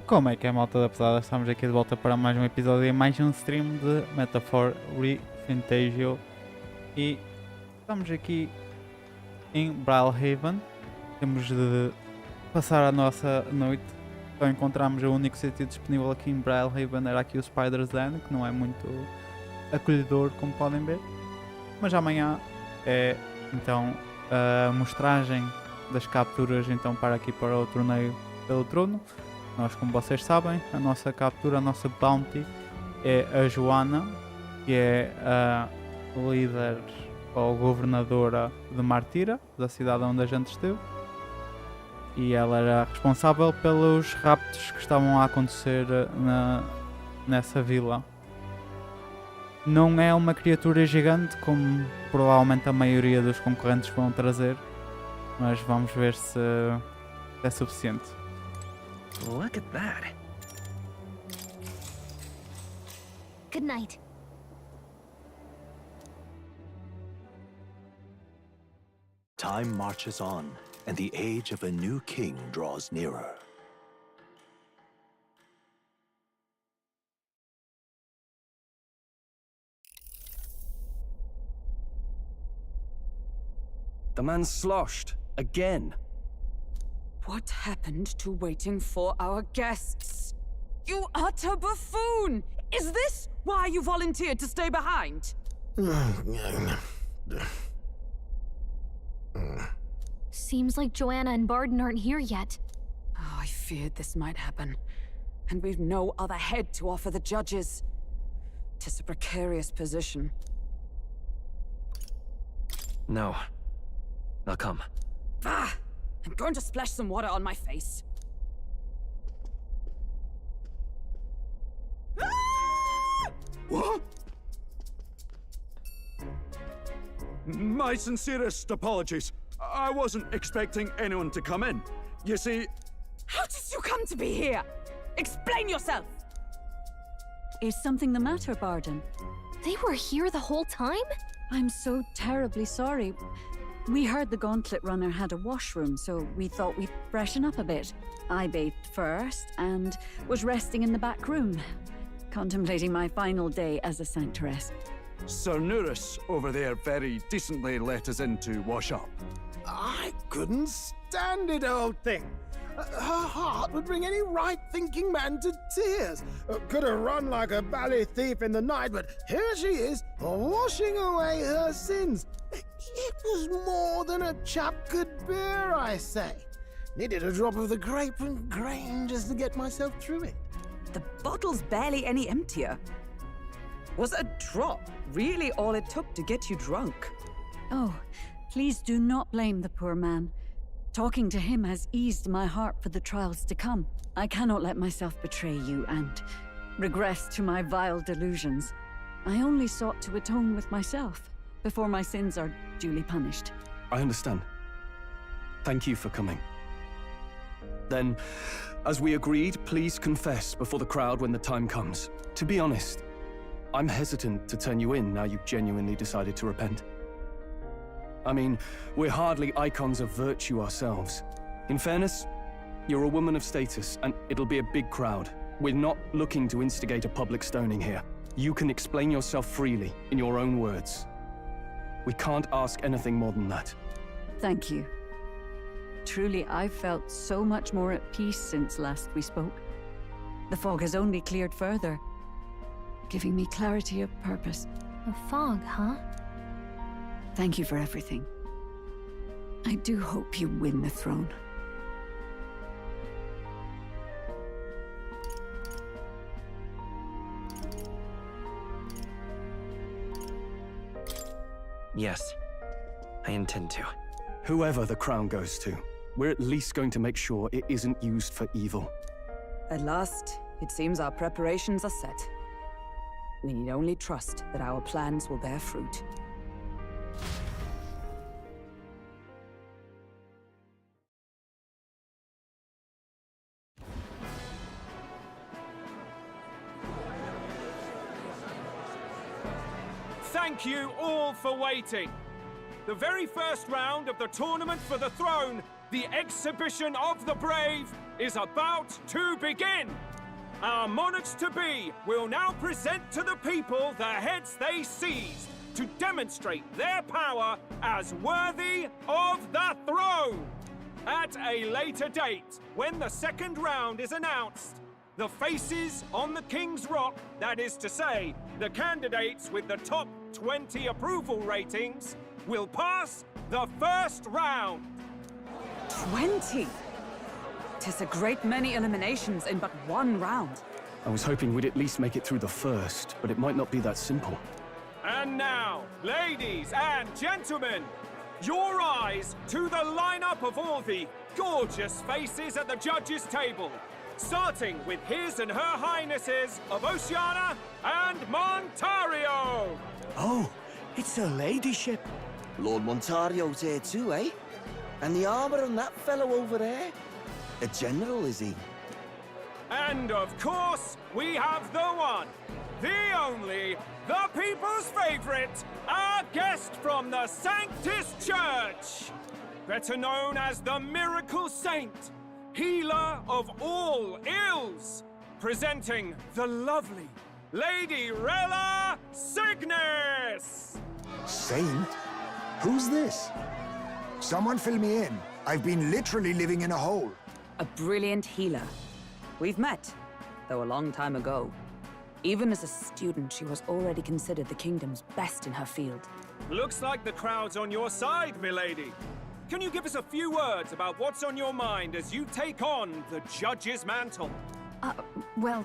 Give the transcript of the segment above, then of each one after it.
Como é que é, malta da pesada? Estamos aqui de volta para mais um episódio e mais um stream de Metaphor ReFantazio. E estamos aqui em Brilhaven. Temos de passar a nossa noite. Só encontramos o único sítio disponível aqui em Brilhaven, era aqui o Spider's Den, que não é muito acolhedor, como podem ver. Mas amanhã é então a mostragem das capturas então para aqui para o torneio pelo trono. Nós, como vocês sabem, a nossa captura, a nossa bounty é a Joana, que é a líder ou governadora de Martira, da cidade onde a gente esteve. E ela era responsável pelos raptos que estavam a acontecer nessa vila. Não é uma criatura gigante, como provavelmente a maioria dos concorrentes vão trazer, mas vamos ver se é suficiente. Look at that. Good night. Time marches on, and the age of a new king draws nearer. The man's sloshed. Again. What happened to waiting for our guests? You utter buffoon! Is this why you volunteered to stay behind? Seems like Joanna and Barden aren't here yet. Oh, I feared this might happen. And we've no other head to offer the judges. 'Tis a precarious position. No. I'll come. Ah! I'm going to splash some water on my face. What? My sincerest apologies. I wasn't expecting anyone to come in. You see... How did you come to be here? Explain yourself! Is something the matter, Barden? They were here the whole time? I'm so terribly sorry. We heard the Gauntlet Runner had a washroom, so we thought we'd freshen up a bit. I bathed first and was resting in the back room, contemplating my final day as a sanctuaress. Sir Nuris over there very decently let us in to wash up. I couldn't stand it, old thing. Her heart would bring any right-thinking man to tears. Could have run like a bally thief in the night, but here she is, washing away her sins. It was more than a chap could bear, I say. Needed a drop of the grape and grain just to get myself through it. The bottle's barely any emptier. Was a drop really all it took to get you drunk? Oh, please do not blame the poor man. Talking to him has eased my heart for the trials to come. I cannot let myself betray you and regress to my vile delusions. I only sought to atone with myself before my sins are duly punished. I understand. Thank you for coming. Then, as we agreed, please confess before the crowd when the time comes. To be honest, I'm hesitant to turn you in now you've genuinely decided to repent. I mean, we're hardly icons of virtue ourselves. In fairness, you're a woman of status, and it'll be a big crowd. We're not looking to instigate a public stoning here. You can explain yourself freely, in your own words. We can't ask anything more than that. Thank you. Truly, I've felt so much more at peace since last we spoke. The fog has only cleared further, giving me clarity of purpose. The fog, huh? Thank you for everything. I do hope you win the throne. Yes, I intend to. Whoever the crown goes to, we're at least going to make sure it isn't used for evil. At last, it seems our preparations are set. We need only trust that our plans will bear fruit. Thank you all for waiting. The very first round of the tournament for the throne, the exhibition of the brave, is about to begin. Our monarchs-to-be will now present to the people the heads they seized to demonstrate their power as worthy of the throne. At a later date, when the second round is announced, the faces on the King's Rock, that is to say, the candidates with the top 20 approval ratings, will pass the first round. 20? 'Tis a great many eliminations in but one round. I was hoping we'd at least make it through the first, but it might not be that simple. And now, ladies and gentlemen, your eyes to the lineup of all the gorgeous faces at the judges' table, starting with His and Her Highnesses of Oceania and Montario. Oh, it's her ladyship. Lord Montario's here too, eh? And the armor on that fellow over there? A general, is he? And of course, we have the one, the only, the people's favorite, our guest from the Sanctus Church, better known as the Miracle Saint, healer of all ills, presenting the lovely Lady Rella Cygnus! Saint? Who's this? Someone fill me in. I've been literally living in a hole. A brilliant healer. We've met, though a long time ago. Even as a student, she was already considered the kingdom's best in her field. Looks like the crowd's on your side, milady. Can you give us a few words about what's on your mind as you take on the judge's mantle? Well,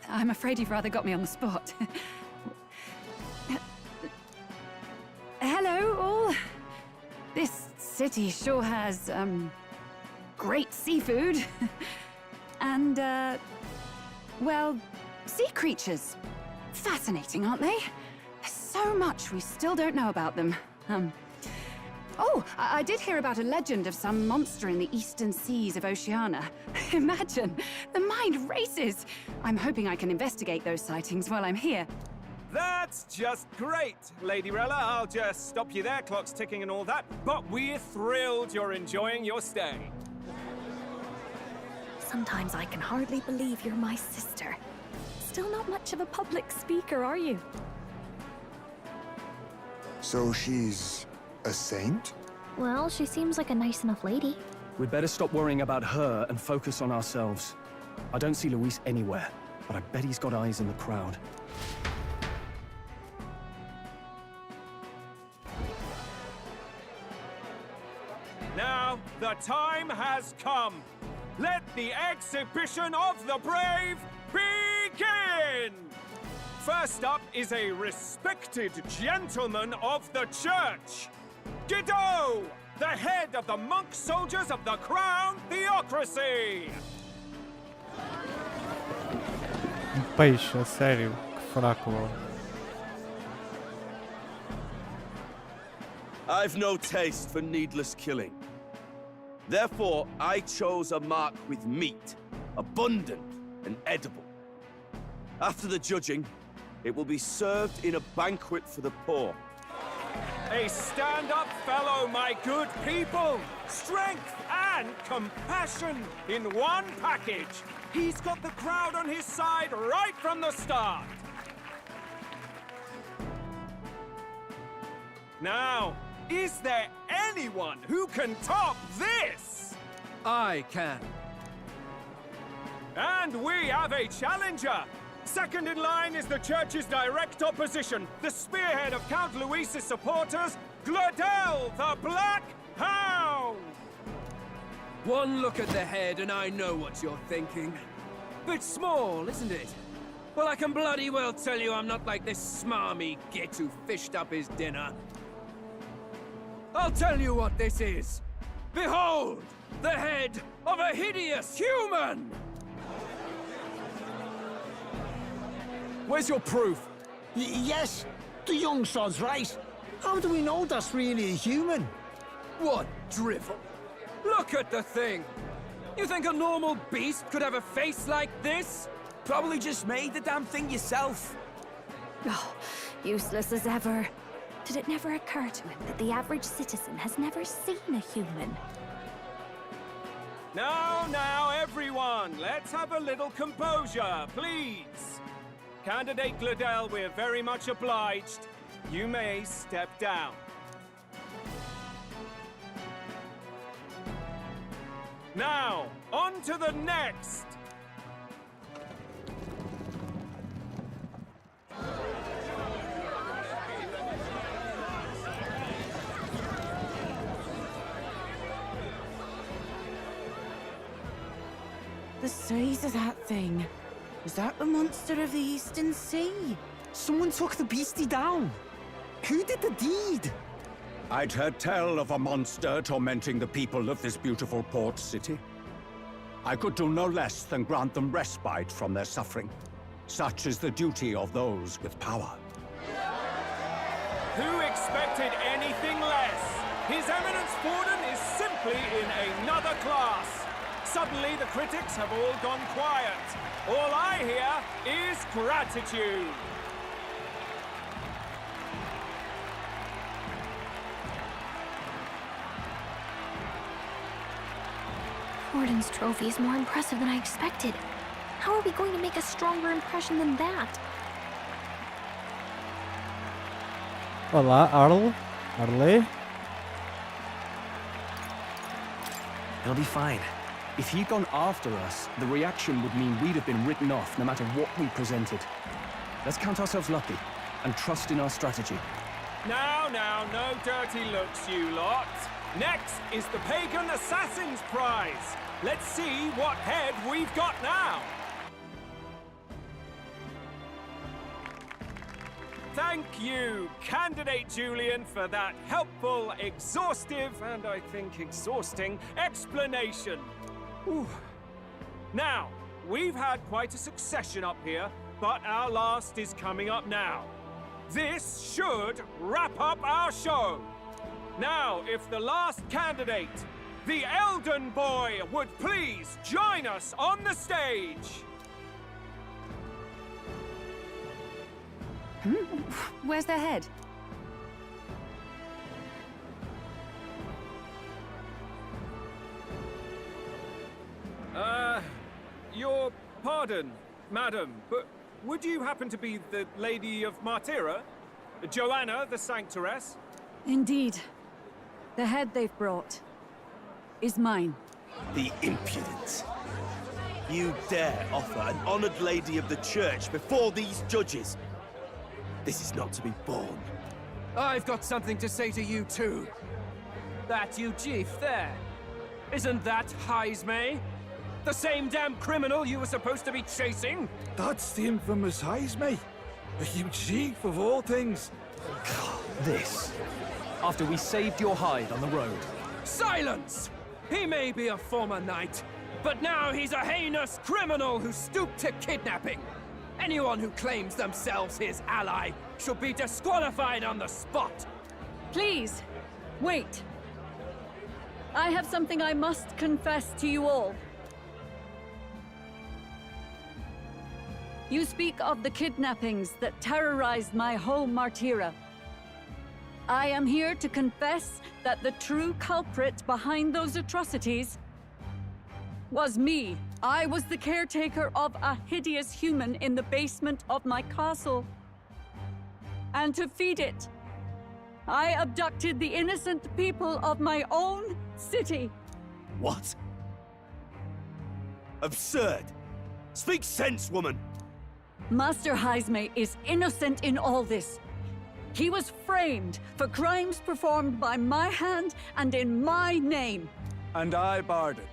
I'm afraid you've rather got me on the spot. Hello, all. This city sure has, great seafood. And, well, sea creatures. Fascinating, aren't they? There's so much we still don't know about them. Oh, I did hear about a legend of some monster in the eastern seas of Oceania. Imagine, the mind races. I'm hoping I can investigate those sightings while I'm here. That's just great, Lady Rella. I'll just stop you there, clock's ticking and all that. But we're thrilled you're enjoying your stay. Sometimes I can hardly believe you're my sister. Still not much of a public speaker, are you? So she's a saint? Well, she seems like a nice enough lady. We'd better stop worrying about her and focus on ourselves. I don't see Luis anywhere, but I bet he's got eyes in the crowd. Now, the time has come. Let the exhibition of the brave begin! First up is a respected gentleman of the church. Guido, the head of the monk soldiers of the Crown Theocracy! Peixe, a sério, que fraco. I've no taste for needless killing. Therefore, I chose a mark with meat, abundant and edible. After the judging, it will be served in a banquet for the poor. A stand-up fellow, my good people! Strength and compassion in one package! He's got the crowd on his side right from the start! Now, is there anyone who can top this? I can. And we have a challenger! Second in line is the church's direct opposition, the spearhead of Count Luis's supporters, Gladel the Black Hound! One look at the head and I know what you're thinking. Bit small, isn't it? Well, I can bloody well tell you I'm not like this smarmy git who fished up his dinner. I'll tell you what this is. Behold, the head of a hideous human! Where's your proof? Yes, the young sod's right. How do we know that's really a human? What drivel? Look at the thing! You think a normal beast could have a face like this? Probably just made the damn thing yourself. Oh, useless as ever. Did it never occur to him that the average citizen has never seen a human? Now, everyone, let's have a little composure, please. Candidate Gladell, we're very much obliged. You may step down. Now, on to the next! The size of that thing. Was that the monster of the Eastern Sea? Someone took the beastie down. Who did the deed? I'd heard tell of a monster tormenting the people of this beautiful port city. I could do no less than grant them respite from their suffering. Such is the duty of those with power. Who expected anything less? His Eminence Borden is simply in another class. Suddenly the critics have all gone quiet. All I hear is gratitude. Borden's trophy is more impressive than I expected. How are we going to make a stronger impression than that? Olá, Arle. It'll be fine. If he'd gone after us, the reaction would mean we'd have been written off no matter what we presented. Let's count ourselves lucky and trust in our strategy. Now, no dirty looks, you lot. Next is the Pagan Assassin's Prize. Let's see what head we've got now. Thank you, Candidate Julian, for that helpful, exhaustive, and I think exhausting explanation. Whew. Now, we've had quite a succession up here, but our last is coming up now. This should wrap up our show. Now, if the last candidate, the Elden Boy, would please join us on the stage. Where's their head? Your pardon, madam, but would you happen to be the Lady of Martyra? Joanna the Sanctoress? Indeed. The head they've brought is mine. The impudence. You dare offer an honored lady of the church before these judges? This is not to be borne. I've got something to say to you too. That you chief there. Isn't that Heismay? The same damn criminal you were supposed to be chasing? That's the infamous Heismay. You chief of all things. This. After we saved your hide on the road. Silence! He may be a former knight, but now he's a heinous criminal who stooped to kidnapping. Anyone who claims themselves his ally should be disqualified on the spot. Please, wait. I have something I must confess to you all. You speak of the kidnappings that terrorized my home, Martyra. I am here to confess that the true culprit behind those atrocities was me. I was the caretaker of a hideous human in the basement of my castle. And to feed it, I abducted the innocent people of my own city. What? Absurd! Speak sense, woman! Master Heismay is innocent in all this. He was framed for crimes performed by my hand and in my name. And I, Bardon,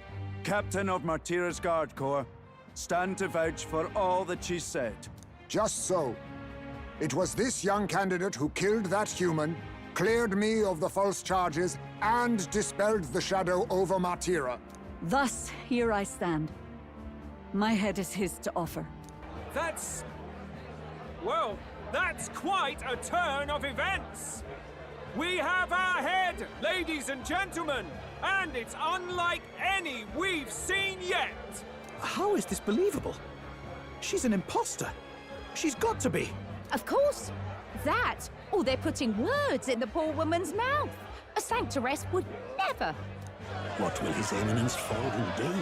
Captain of Martyra's Guard Corps, stand to vouch for all that she said. Just so. It was this young candidate who killed that human, cleared me of the false charges, and dispelled the shadow over Martyra. Thus, here I stand. My head is his to offer. That's quite a turn of events. We have our head, ladies and gentlemen, and it's unlike any we've seen yet. How is this believable? She's an imposter. She's got to be. Of course. That, or they're putting words in the poor woman's mouth. A sanctoress would never. What will His Eminence Forden do?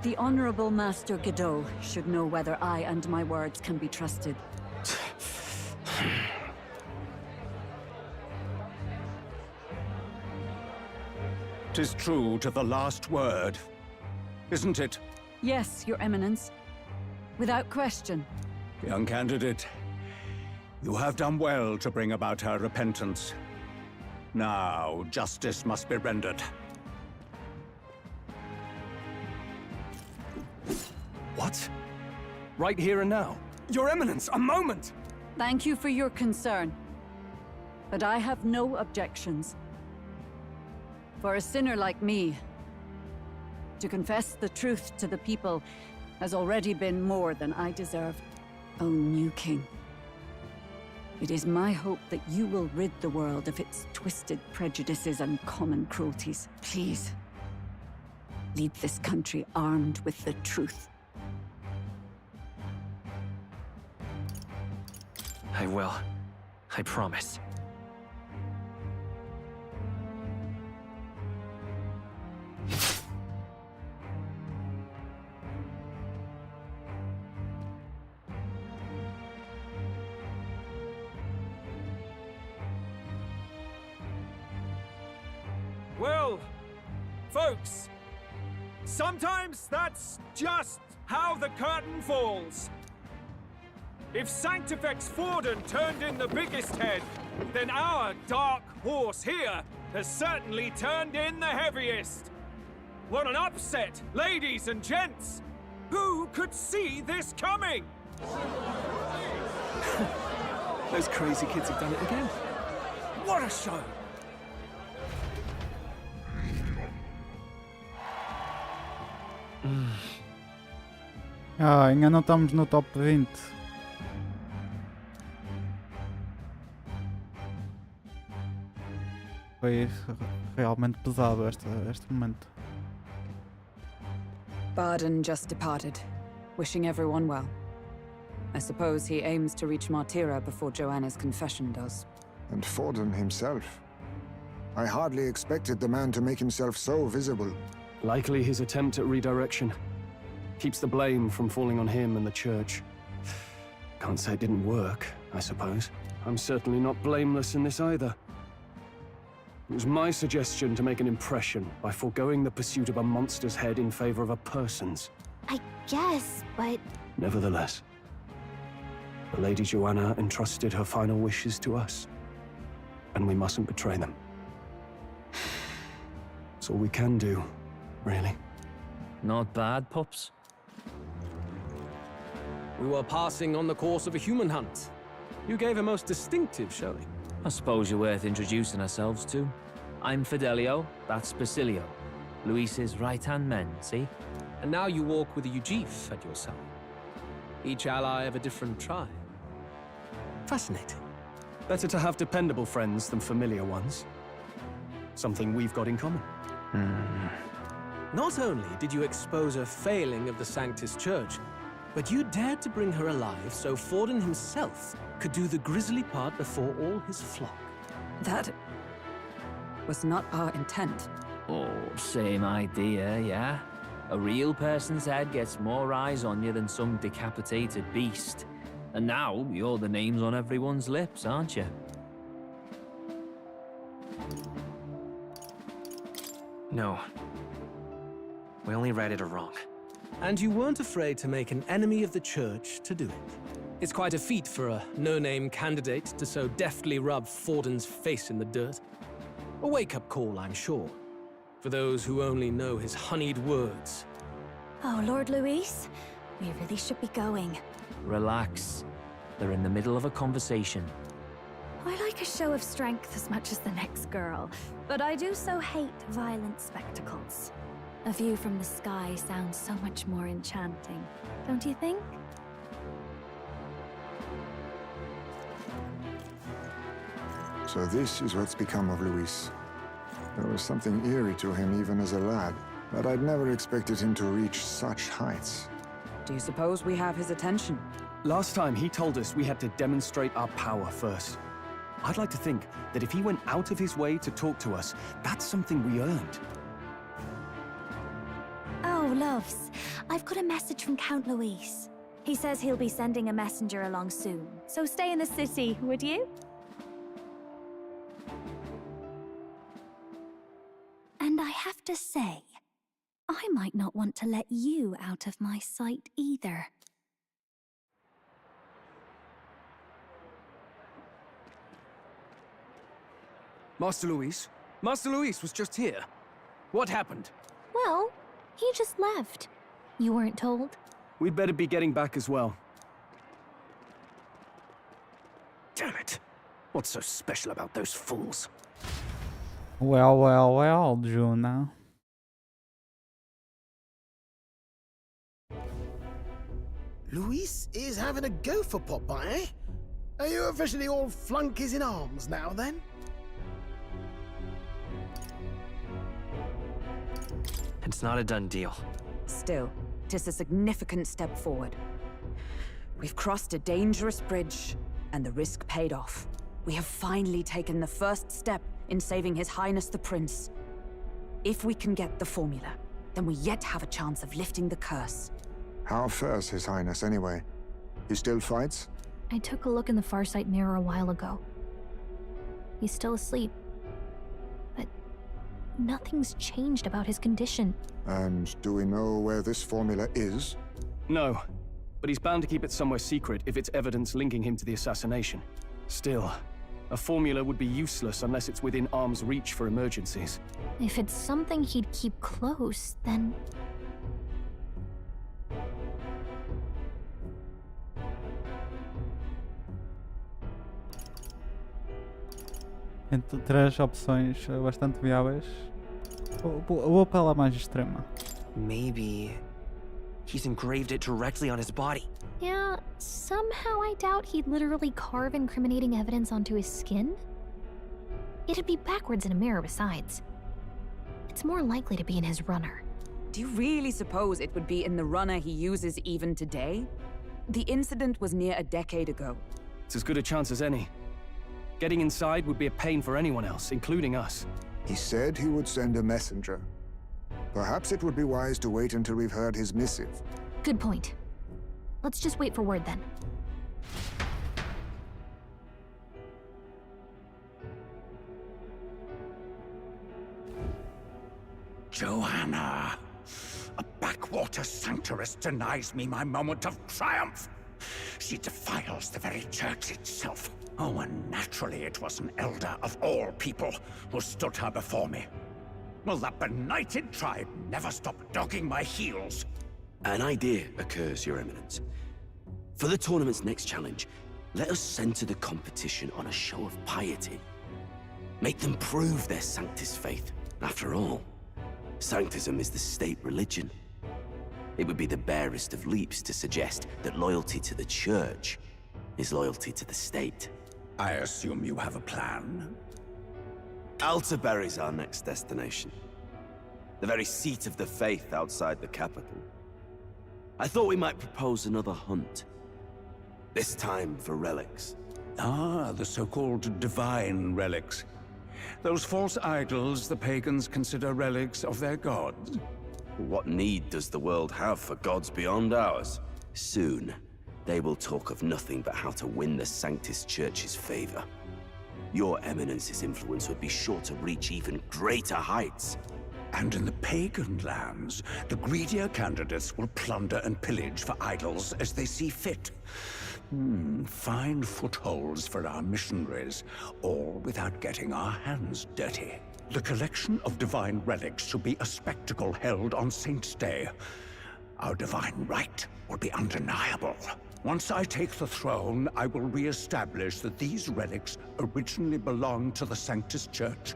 The Honorable Master Godot should know whether I and my words can be trusted. 'Tis true to the last word, isn't it? Yes, Your Eminence. Without question. Young candidate, you have done well to bring about her repentance. Now, justice must be rendered. What? Right here and now? Your Eminence, a moment! Thank you for your concern. But I have no objections. For a sinner like me, to confess the truth to the people has already been more than I deserve. O new king, it is my hope that you will rid the world of its twisted prejudices and common cruelties. Please, lead this country armed with the truth. I will. I promise. Well, folks, sometimes that's just how the curtain falls. If Sanctifex Forden turned in the biggest head, then our dark horse here has certainly turned in the heaviest. What an upset, ladies and gents! Who could see this coming? Those crazy kids have done it again. What a show! Ainda não estamos no top 20. Foi realmente pesado este momento. Barden just departed, wishing everyone well. I suppose he aims to reach Martyra before Joanna's confession does. And Forden himself. I hardly expected the man to make himself so visible. Likely his attempt at redirection. Keeps the blame from falling on him and the church. Can't say it didn't work, I suppose. I'm certainly not blameless in this either. It was my suggestion to make an impression by foregoing the pursuit of a monster's head in favor of a person's. I guess, but... Nevertheless, the Lady Joanna entrusted her final wishes to us, and we mustn't betray them. It's all we can do, really. Not bad, pups. We were passing on the course of a human hunt. You gave a most distinctive showing. I suppose you're worth introducing ourselves to. I'm Fidelio, that's Basilio. Luis's right-hand men, see? And now you walk with a Ujif at your side. Each ally of a different tribe. Fascinating. Better to have dependable friends than familiar ones. Something we've got in common. Not only did you expose a failing of the Sanctus Church, but you dared to bring her alive so Forden himself could do the grisly part before all his flock. That was not our intent. Oh, same idea, yeah? A real person's head gets more eyes on you than some decapitated beast. And now, you're the names on everyone's lips, aren't you? No. We only read it wrong. And you weren't afraid to make an enemy of the Church to do it. It's quite a feat for a no-name candidate to so deftly rub Forden's face in the dirt. A wake-up call, I'm sure, for those who only know his honeyed words. Oh, Lord Luis, we really should be going. Relax. They're in the middle of a conversation. I like a show of strength as much as the next girl, but I do so hate violent spectacles. A view from the sky sounds so much more enchanting, don't you think? So this is what's become of Luis. There was something eerie to him even as a lad, but I'd never expected him to reach such heights. Do you suppose we have his attention? Last time he told us we had to demonstrate our power first. I'd like to think that if he went out of his way to talk to us, that's something we earned. Oh, loves. I've got a message from Count Luis. He says he'll be sending a messenger along soon, so stay in the city, would you? And I have to say, I might not want to let you out of my sight either. Master Luis? Master Luis was just here. What happened? Well, he just left. You weren't told? We'd better be getting back as well. Damn it. What's so special about those fools? Well, well, well, Juna. Luis is having a go for Popeye, eh? Are you officially all flunkies in arms now, then? It's not a done deal. Still, 'tis a significant step forward. We've crossed a dangerous bridge, and the risk paid off. We have finally taken the first step in saving His Highness the Prince. If we can get the formula, then we yet have a chance of lifting the curse. How fares His Highness, anyway? He still fights? I took a look in the Farsight mirror a while ago. He's still asleep. But nothing's changed about his condition. And do we know where this formula is? No, but he's bound to keep it somewhere secret if it's evidence linking him to the assassination. Still, a formula would be useless unless it's within arm's reach for emergencies. If it's something he'd keep close, then... Entre três opções bastante viáveis, vou pela mais extrema. Maybe he's engraved it directly on his body. Yeah, somehow I doubt he'd literally carve incriminating evidence onto his skin. It'd be backwards in a mirror besides. It's more likely to be in his runner. Do you really suppose it would be in the runner he uses even today? The incident was near a decade ago. It's as good a chance as any. Getting inside would be a pain for anyone else, including us. He said he would send a messenger. Perhaps it would be wise to wait until we've heard his missive. Good point. Let's just wait for word then. Joanna! A backwater sanctuarist denies me my moment of triumph! She defiles the very church itself. Oh, and naturally it was an elder of all people who stood her before me. Will that benighted tribe never stop dogging my heels? An idea occurs, Your Eminence. For the tournament's next challenge, let us center the competition on a show of piety. Make them prove their Sanctus faith. After all, Sanctism is the state religion. It would be the barest of leaps to suggest that loyalty to the Church is loyalty to the state. I assume you have a plan? Altaberry's our next destination. The very seat of the faith outside the capital. I thought we might propose another hunt. This time for relics. Ah, the so-called divine relics. Those false idols the pagans consider relics of their gods. What need does the world have for gods beyond ours? Soon, they will talk of nothing but how to win the Sanctus Church's favor. Your Eminence's influence would be sure to reach even greater heights. And in the pagan lands, the greedier candidates will plunder and pillage for idols as they see fit. Fine footholds for our missionaries, all without getting our hands dirty. The collection of divine relics should be a spectacle held on Saint's Day. Our divine right will be undeniable. Once I take the throne, I will re-establish that these relics originally belonged to the Sanctus Church,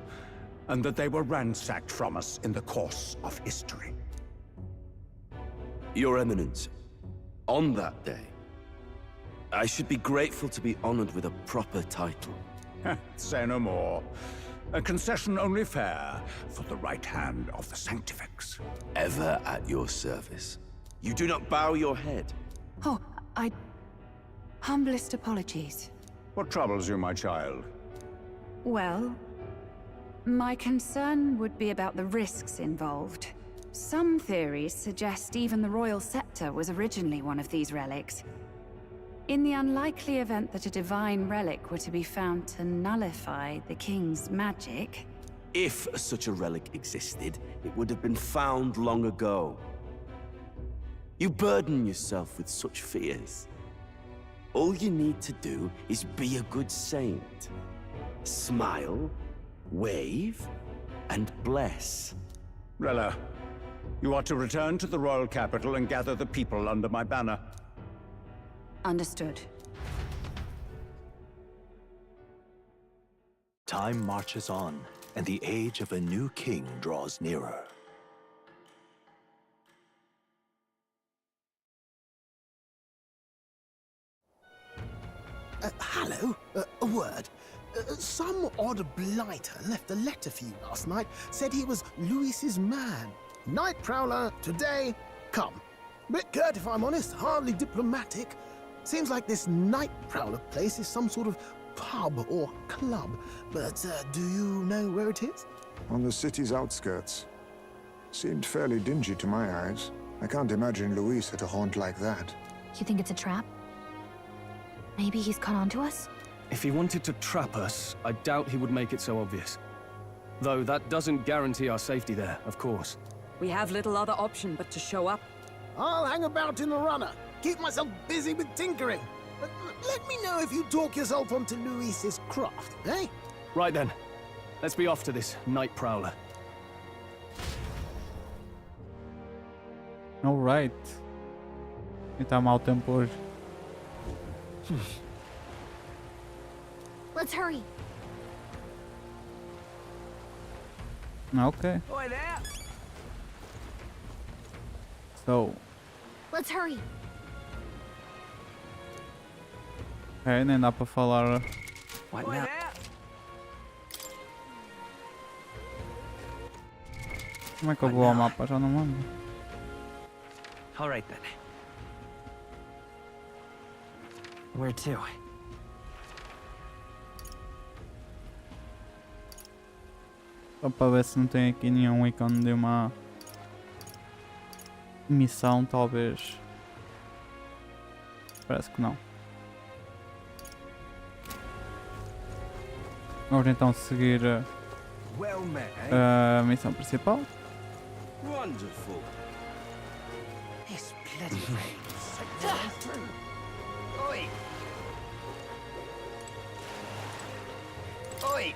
and that they were ransacked from us in the course of history. Your Eminence, on that day, I should be grateful to be honored with a proper title. Say no more. A concession only fair for the right hand of the Sanctifex. Ever at your service. You do not bow your head. Oh, humblest apologies. What troubles you, my child? Well, my concern would be about the risks involved. Some theories suggest even the royal scepter was originally one of these relics. In the unlikely event that a divine relic were to be found to nullify the king's magic... If such a relic existed, it would have been found long ago. You burden yourself with such fears. All you need to do is be a good saint. Smile, wave, and bless. Rella, you are to return to the royal capital and gather the people under my banner. Understood. Time marches on, and the age of a new king draws nearer. Hello? A word. Some odd blighter left a letter for you last night. Said he was Luis's man. Nightprowler, today, come. Bit curt if I'm honest, hardly diplomatic. Seems like this Nightprowler place is some sort of pub or club. But do you know where it is? On the city's outskirts. Seemed fairly dingy to my eyes. I can't imagine Luis at a haunt like that. You think it's a trap? Maybe he's caught on to us? If he wanted to trap us, I doubt he would make it so obvious. Though that doesn't guarantee our safety there, of course. We have little other option but to show up. I'll hang about in the runner. Keep myself busy with tinkering. Let me know if you talk yourself onto Luis's craft, eh? Right then. Let's be off to this Nightprowler. Alright. E tá mau tempo hoje. Let's hurry. Okay. Oi there. So. Let's hurry. É, nem dá para falar. Oi there. Como é que eu vou ao mapa? Já não mando. All right then. Where to? Só para ver se não tem aqui nenhum ícone de uma missão, talvez. Parece que não. Vamos então seguir a missão principal. Wonderful. This bloody rain is so through. Oi! Oi!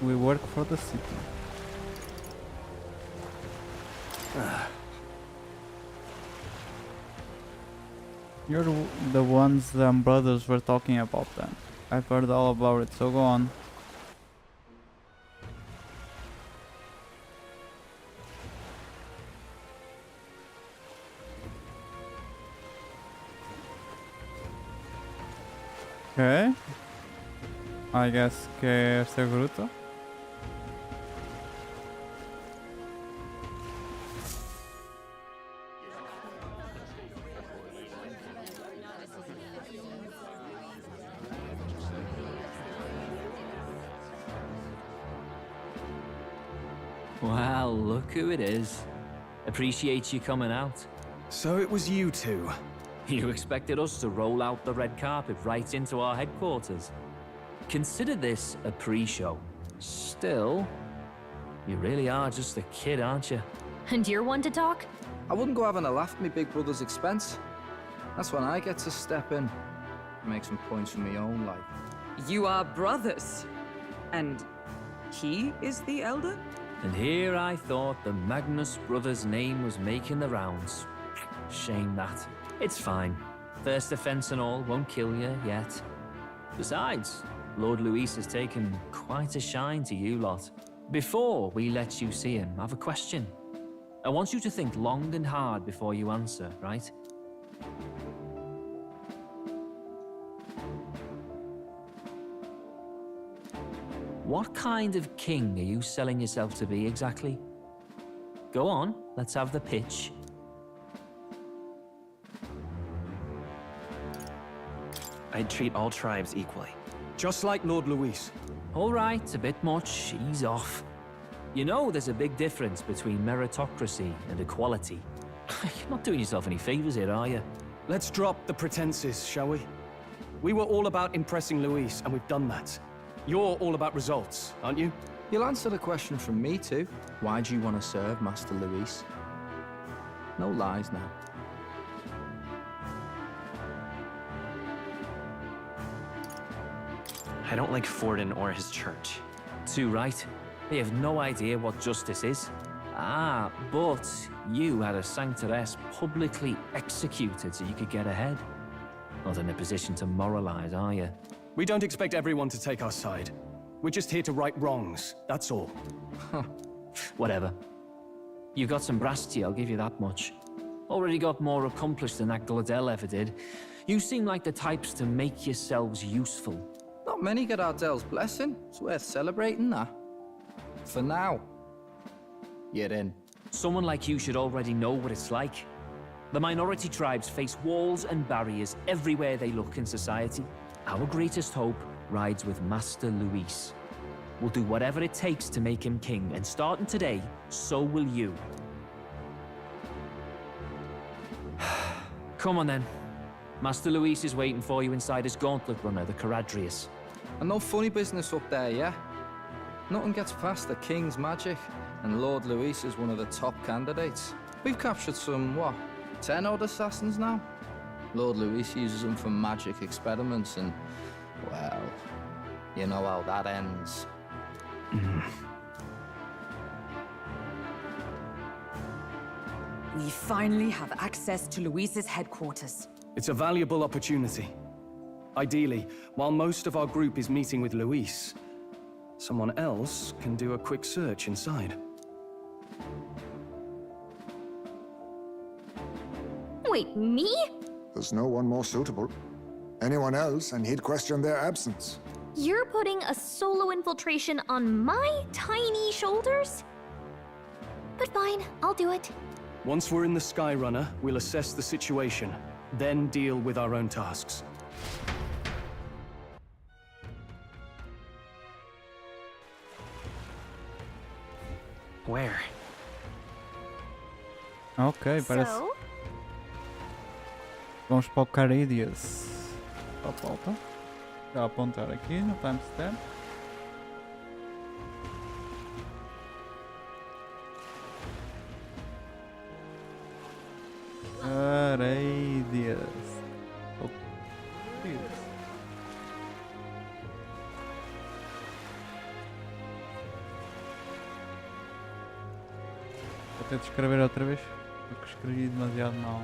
We work for the city. You're the ones the brothers were talking about then. I've heard all about it, so go on. Okay. I guess que é esta gruta. Well, look who it is. Appreciate you coming out. So it was you two. You expected us to roll out the red carpet right into our headquarters. Consider this a pre-show. Still, you really are just a kid, aren't you? And you're one to talk? I wouldn't go having a laugh at me big brother's expense. That's when I get to step in and make some points for my own life. You are brothers. And he is the elder? And here I thought the Magnus brothers' name was making the rounds. Shame that. It's fine. First offense and all won't kill you yet. Besides, Lord Luis has taken quite a shine to you lot. Before we let you see him, I have a question. I want you to think long and hard before you answer, right? What kind of king are you selling yourself to be exactly? Go on, let's have the pitch. I'd treat all tribes equally. Just like Lord Luis. Alright, a bit much, ease off. You know there's a big difference between meritocracy and equality. You're not doing yourself any favors here, are you? Let's drop the pretenses, shall we? We were all about impressing Luis, and we've done that. You're all about results, aren't you? You'll answer the question from me too. Why do you want to serve Master Luis? No lies now. I don't like Forden or his church. Too right. They have no idea what justice is. Ah, but you had a sanctoress publicly executed so you could get ahead. Not in a position to moralize, are you? We don't expect everyone to take our side. We're just here to right wrongs, that's all. Whatever. You got some brass to you, I'll give you that much. Already got more accomplished than that Gladel ever did. You seem like the types to make yourselves useful. Not many get Ardel's blessing. It's worth celebrating that. For now, you're in. Someone like you should already know what it's like. The minority tribes face walls and barriers everywhere they look in society. Our greatest hope rides with Master Luis. We'll do whatever it takes to make him king, and starting today, so will you. Come on then. Master Luis is waiting for you inside his gauntlet runner, the Charadrius. And no funny business up there, yeah? Nothing gets past the King's magic, and Lord Luis is one of the top candidates. We've captured some, what, 10 odd assassins now? Lord Luis uses them for magic experiments and, well, you know how that ends. We finally have access to Luis's headquarters. It's a valuable opportunity. Ideally, while most of our group is meeting with Luis, someone else can do a quick search inside. Wait, me? There's no one more suitable. Anyone else, and he'd question their absence. You're putting a solo infiltration on my tiny shoulders? But fine, I'll do it. Once we're in the Skyrunner, we'll assess the situation, then deal with our own tasks. Where? Ok, parece. So? Vamos para o Charadrius. Volta. Já apontar aqui no timestamp. Charadrius. Vou ter de escrever outra vez, porque escrevi demasiado mal.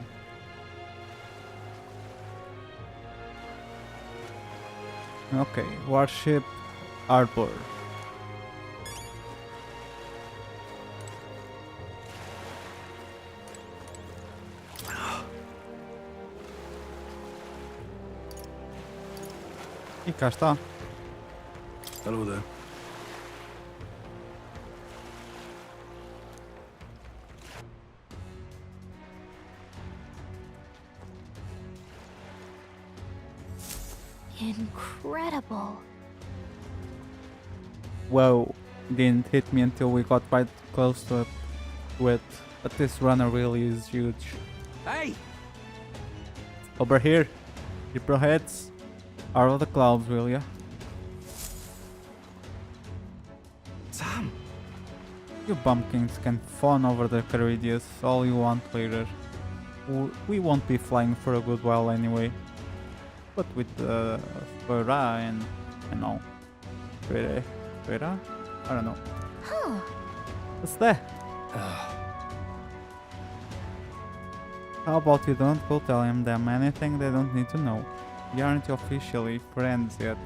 Ok, Warship Arbor. E cá está. Hello there. Incredible. Whoa, didn't hit me until we got quite close to it. But this runner really is huge. Hey! Over here, keep your heads out of the clouds, will ya? Sam! You bumpkins can fawn over the Charadrius all you want later. We won't be flying for a good while anyway. But with the explorar and all. Explorar? I don't know. Huh. What's that? How about you don't go telling them anything they don't need to know? We aren't officially friends yet.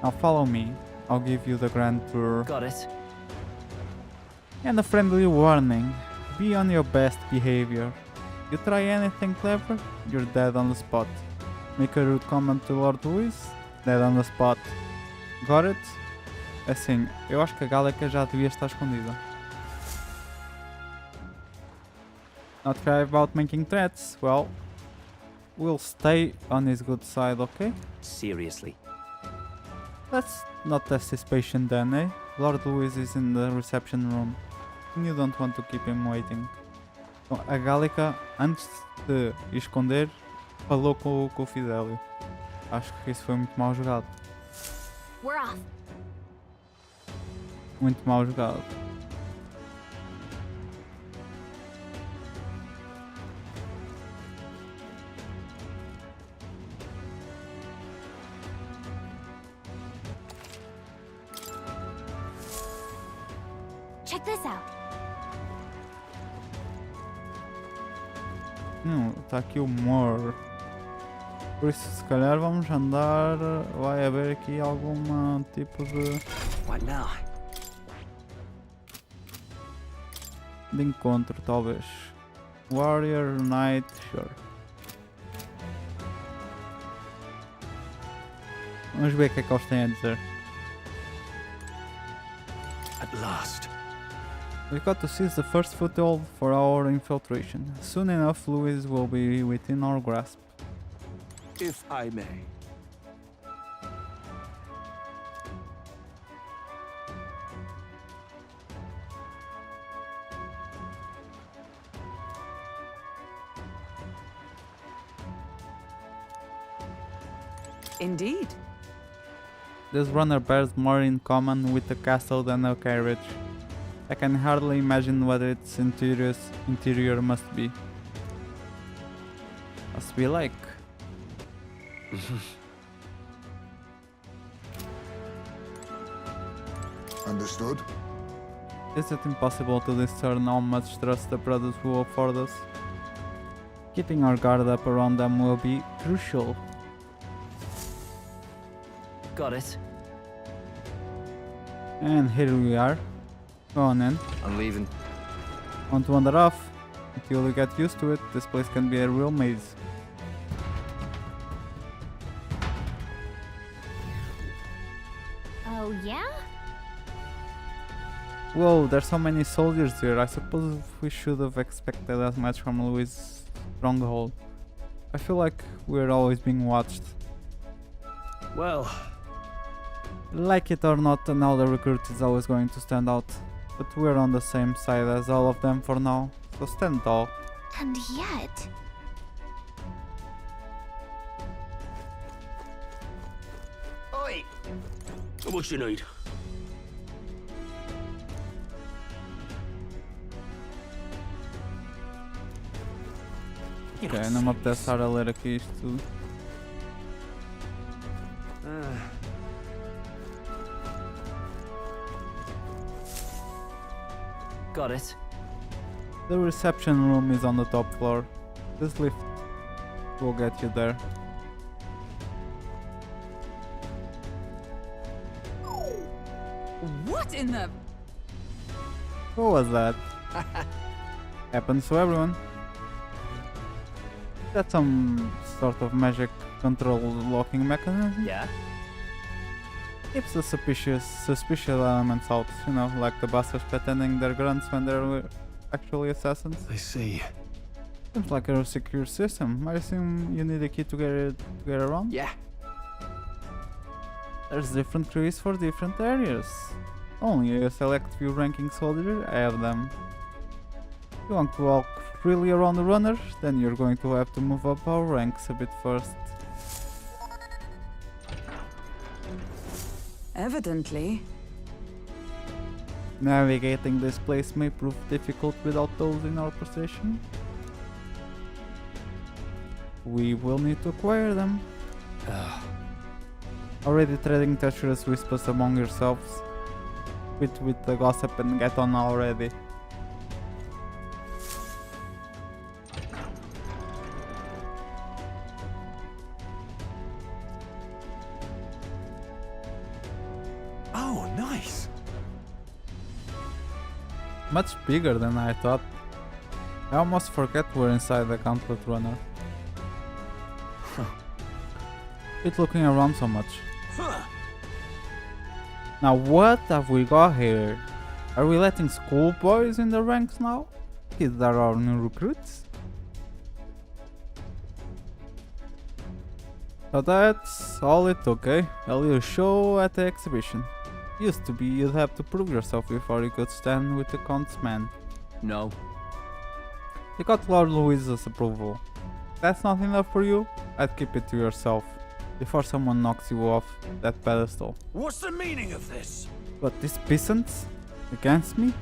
Now follow me. I'll give you the grand tour. Got it. And a friendly warning. Be on your best behavior. You try anything clever, you're dead on the spot. Make a rude comment to Lord Luis, dead on the spot. Got it? Assim, eu acho que a Gálica já devia estar escondida. Not shy about making threats, well, will stay on his good side, okay? Seriously. Let's not test his patience then, eh? Lord Louis is in the reception room. You don't want to keep him waiting. Então, a Gálica, antes de esconder, falou com o Fidélio. Acho que isso foi muito mal jogado. We're off. Muito mal jogado. Check this out. Tá aqui o more. Por isso, se calhar vamos andar. Vai haver aqui algum tipo de. What now? De encontro, talvez. Warrior, Knight, sure. Vamos ver o que é que eles têm a dizer. At last. We've got to seize the first foothold for our infiltration. Soon enough, Louis will be within our grasp. If I may. Indeed. This runner bears more in common with a castle than a carriage. I can hardly imagine what its interior must be. Must be like. Understood. Is it impossible to discern how much trust the brothers will afford us? Keeping our guard up around them will be crucial. Got it. And here we are. Go on then. I'm leaving. Want to wander off? Until you get used to it, this place can be a real maze. Oh, yeah? Whoa, there's so many soldiers here. I suppose we should have expected as much from Louis' stronghold. I feel like we're always being watched. Well, like it or not, another recruit is always going to stand out. But we're on the same side as all of them for now, so stand tall. And yet... Oi! What you need? Ok, não me apetece estar a ler aqui isto tudo. Got it. The reception room is on the top floor. This lift will get you there. What in the... What was that? Happens to everyone. That's some sort of magic control locking mechanism. Yeah. Keeps the suspicious elements out, you know, like the bastards pretending they're grunts when they're actually assassins. I see. Seems like a secure system. I assume you need a key to get around? Yeah. There's different keys for different areas. Only a select few ranking soldiers have them. If you want to walk freely around the runners, then you're going to have to move up our ranks a bit first. Evidently. Navigating this place may prove difficult without those in our possession. We will need to acquire them. Already trading treacherous whispers among yourselves? Quit with the gossip and get on already. Oh, nice. Much bigger than I thought. I almost forget we're inside the gauntlet runner. It's looking around so much. Now what have we got here? Are we letting schoolboys in the ranks now? Kids are our new recruits? So that's all it took, eh? A little show at the exhibition. Used to be you'd have to prove yourself before you could stand with the Count's men. No. You got Lord Louise's approval. That's not enough for you? I'd keep it to yourself, before someone knocks you off that pedestal. What's the meaning of this? But these peasants? Against me?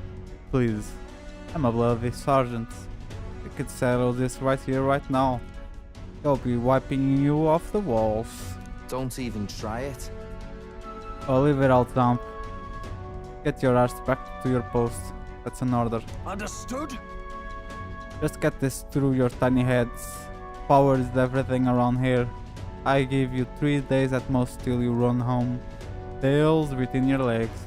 Please. I'm a bloody sergeant. We could settle this right here, right now. They'll be wiping you off the walls. Don't even try it. I'll leave it out, dump. Get your arse back to your post. That's an order. Understood? Just get this through your tiny heads. Power is everything around here. I give you 3 days at most till you run home. Tails between your legs.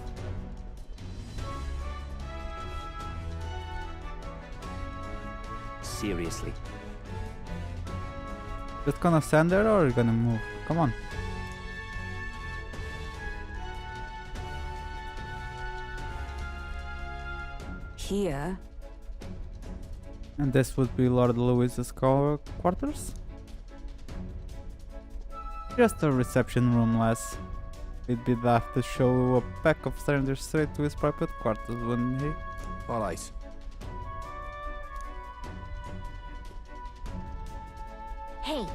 Seriously. Just gonna stand there or are you gonna move? Come on. Here? And this would be Lord Louis's quarters? Just a reception room less. He'd be daft to show a pack of strangers straight to his private quarters, wouldn't he? Alright. Hey,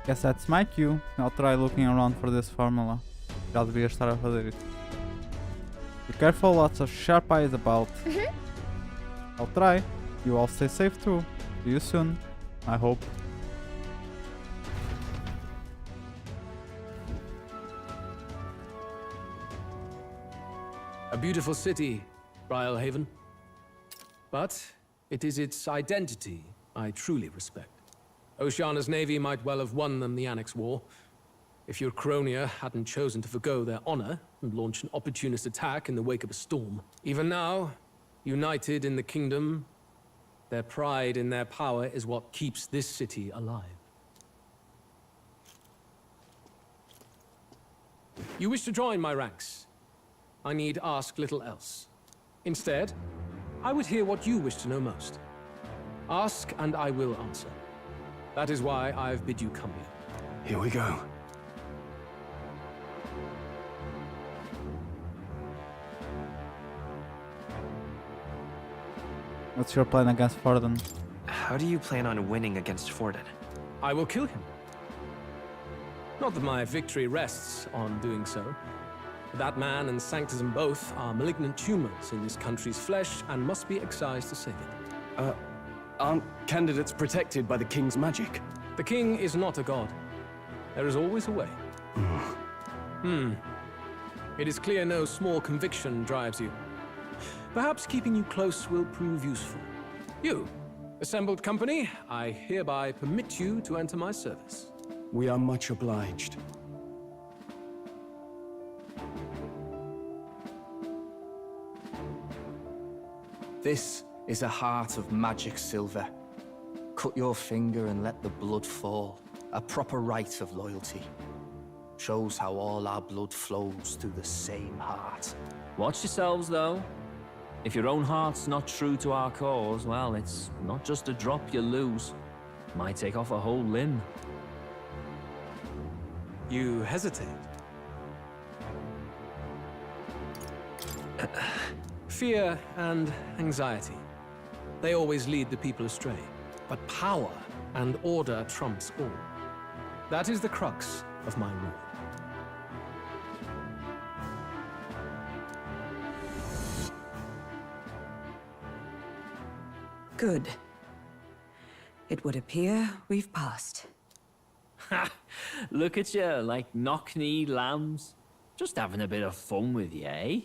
Guess that's my cue. I'll try looking around for this formula. Já devia estar a fazer isso. Be careful, lots of sharp eyes about. I'll try. You all stay safe too. See you soon. I hope. A beautiful city, Briarhaven. But it is its identity I truly respect. Oceana's navy might well have won them the Annex War, if your Cronia hadn't chosen to forgo their honor and launch an opportunist attack in the wake of a storm. Even now, united in the kingdom, their pride in their power is what keeps this city alive. You wish to join my ranks. I need ask little else. Instead, I would hear what you wish to know most. Ask and I will answer. That is why I've bid you come here. Here we go. What's your plan against Forden? How do you plan on winning against Forden? I will kill him. Not that my victory rests on doing so. That man and Sanctism both are malignant tumors in this country's flesh and must be excised to save it. Aren't candidates protected by the king's magic? The king is not a god. There is always a way. It is clear no small conviction drives you. Perhaps keeping you close will prove useful. You, assembled company, I hereby permit you to enter my service. We are much obliged. This is a heart of magic silver. Cut your finger and let the blood fall. A proper rite of loyalty. Shows how all our blood flows through the same heart. Watch yourselves, though. If your own heart's not true to our cause, well, it's not just a drop you lose. Might take off a whole limb. You hesitate. Fear and anxiety. They always lead the people astray. But power and order trumps all. That is the crux of my rule. Good. It would appear we've passed. Ha! Look at you, like knock-kneed lambs. Just having a bit of fun with you, eh?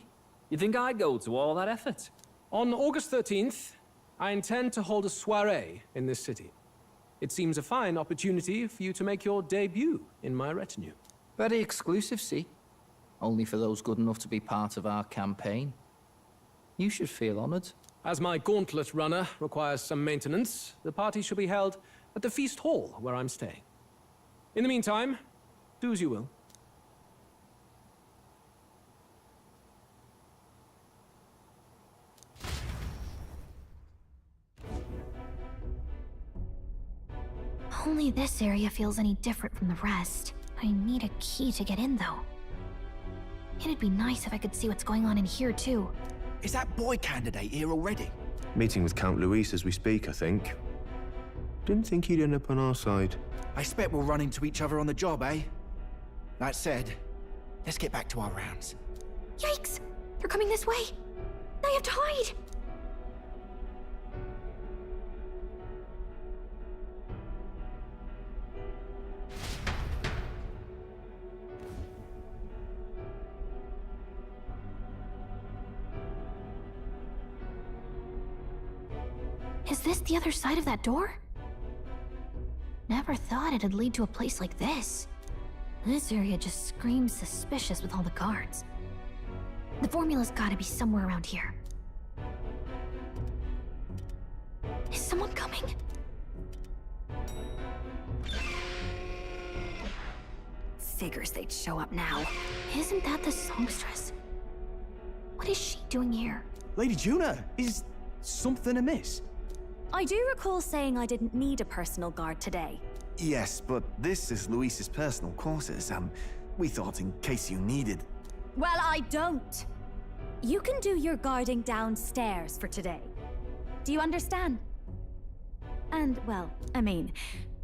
You think I'd go to all that effort? On August 13th, I intend to hold a soiree in this city. It seems a fine opportunity for you to make your debut in my retinue. Very exclusive, see? Only for those good enough to be part of our campaign. You should feel honored. As my gauntlet runner requires some maintenance, the party shall be held at the feast hall where I'm staying. In the meantime, do as you will. If only this area feels any different from the rest. I need a key to get in, though. It'd be nice if I could see what's going on in here, too. Is that boy candidate here already? Meeting with Count Luis as we speak, I think. Didn't think he'd end up on our side. I expect we'll run into each other on the job, eh? That said, let's get back to our rounds. Yikes! They're coming this way! I have to hide! Is this the other side of that door? Never thought it'd lead to a place like this. This area just screams suspicious with all the guards. The formula's gotta be somewhere around here. Is someone coming? Figures they'd show up now. Isn't that the songstress? What is she doing here? Lady Juna, is something amiss? I do recall saying I didn't need a personal guard today. Yes, but this is Luis's personal quarters. We thought in case you needed... Well, I don't. You can do your guarding downstairs for today. Do you understand? And, well, I mean,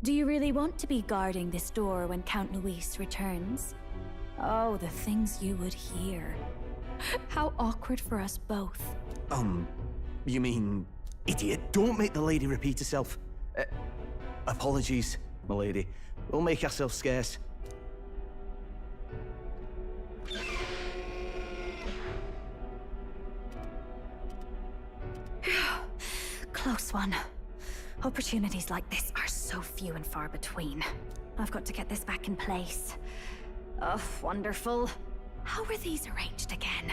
do you really want to be guarding this door when Count Luis returns? Oh, the things you would hear. How awkward for us both. You mean... Idiot, don't make the lady repeat herself. Apologies, my lady. We'll make ourselves scarce. Close one. Opportunities like this are so few and far between. I've got to get this back in place. Oh, wonderful. How were these arranged again?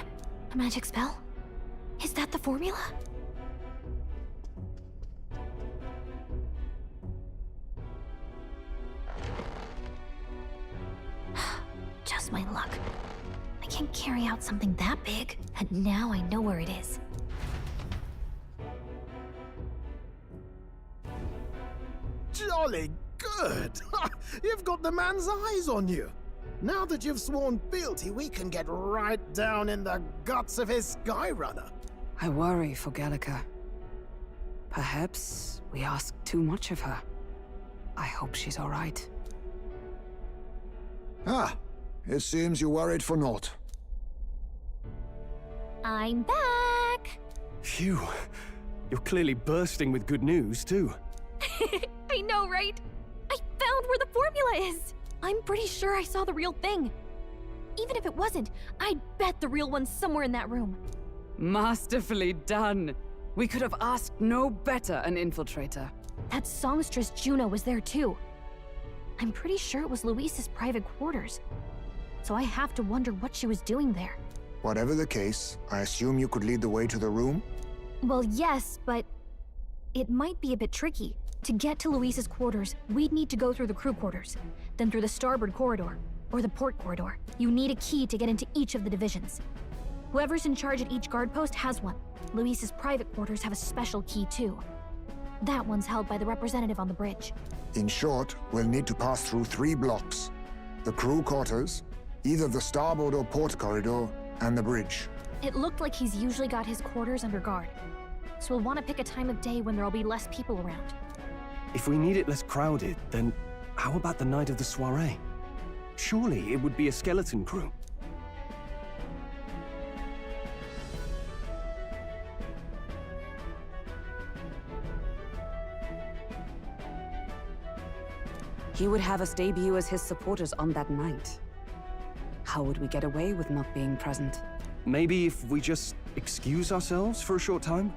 A magic spell? Is that the formula? Just my luck. I can't carry out something that big, and now I know where it is. Jolly good! You've got the man's eyes on you. Now that you've sworn fealty, we can get right down in the guts of his Skyrunner. I worry for Gallica. Perhaps we ask too much of her. I hope she's all right. It seems you worried for naught. I'm back! Phew. You're clearly bursting with good news, too. I know, right? I found where the formula is! I'm pretty sure I saw the real thing. Even if it wasn't, I'd bet the real one's somewhere in that room. Masterfully done. We could have asked no better an infiltrator. That songstress Juno was there too. I'm pretty sure it was Luis's private quarters. So I have to wonder what she was doing there. Whatever the case, I assume you could lead the way to the room? Well, yes, but it might be a bit tricky. To get to Luis's quarters, we'd need to go through the crew quarters, then through the starboard corridor, or the port corridor. You need a key to get into each of the divisions. Whoever's in charge at each guard post has one. Luis's private quarters have a special key too. That one's held by the representative on the bridge. In short, we'll need to pass through 3 blocks. The crew quarters, either the starboard or port corridor, and the bridge. It looked like he's usually got his quarters under guard. So we'll want to pick a time of day when there'll be less people around. If we need it less crowded, then how about the night of the soiree? Surely it would be a skeleton crew. He would have us debut as his supporters on that night. How would we get away with not being present? Maybe if we just excuse ourselves for a short time?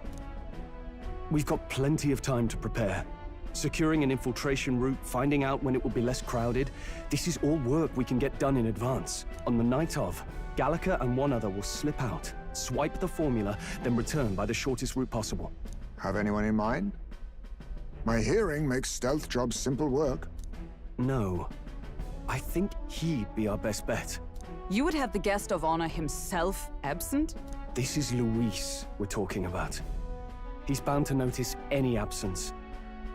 We've got plenty of time to prepare. Securing an infiltration route, finding out when it will be less crowded, this is all work we can get done in advance. On the night of, Gallica and one other will slip out, swipe the formula, then return by the shortest route possible. Have anyone in mind? My hearing makes stealth jobs simple work. No. I think he'd be our best bet. You would have the guest of honor himself absent? This is Luis we're talking about. He's bound to notice any absence.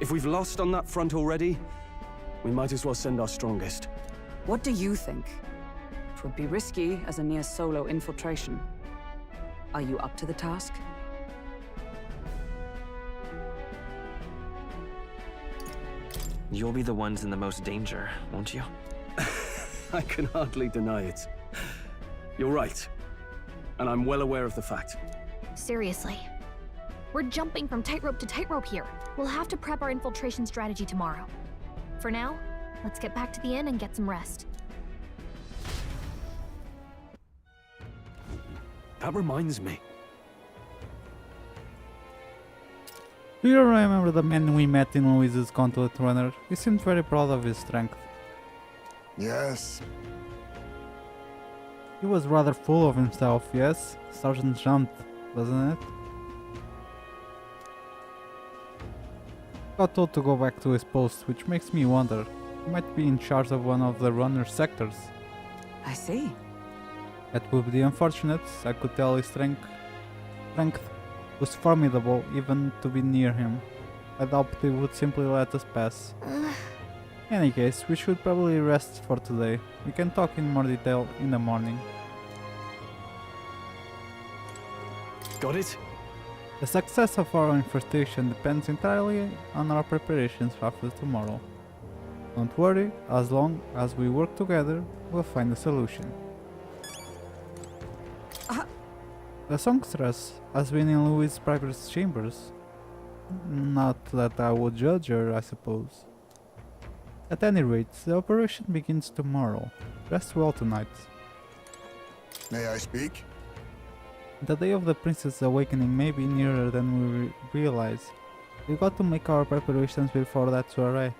If we've lost on that front already, We might as well send our strongest. What do you think? It would be risky as a near-solo infiltration. Are you up to the task? You'll be the ones in the most danger, won't you? I can hardly deny it. You're right. And I'm well aware of the fact. Seriously. We're jumping from tightrope to tightrope here. We'll have to prep our infiltration strategy tomorrow. For now, let's get back to the inn and get some rest. That reminds me. Do you remember the man we met in Louise's gauntlet runner? He seemed very proud of his strength. Yes. He was rather full of himself, yes? Sergeant jumped, doesn't it? Got told to go back to his post, which makes me wonder. He might be in charge of one of the runner sectors. I see. That would be unfortunate. I could tell his strength was formidable even to be near him. I doubt they would simply let us pass. In any case, we should probably rest for today. We can talk in more detail in the morning. Got it? The success of our infestation depends entirely on our preparations after tomorrow. Don't worry, as long as we work together, we'll find a solution. The songstress has been in Louis' private chambers. Not that I would judge her, I suppose. At any rate, the operation begins tomorrow. Rest well tonight. May I speak? The day of the Princess' awakening may be nearer than we realize. We've got to make our preparations before that soiree.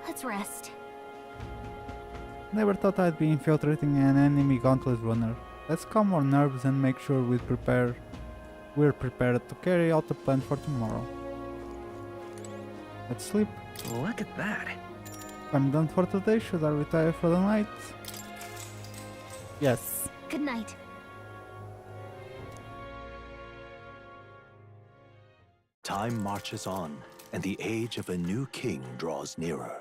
Let's rest. Never thought I'd be infiltrating an enemy gauntlet runner. Let's calm our nerves and make sure we're prepared to carry out the plan for tomorrow. Let's sleep. Look at that. I'm done for today. Should I retire for the night? Yes. Good night. Time marches on, and the age of a new king draws nearer.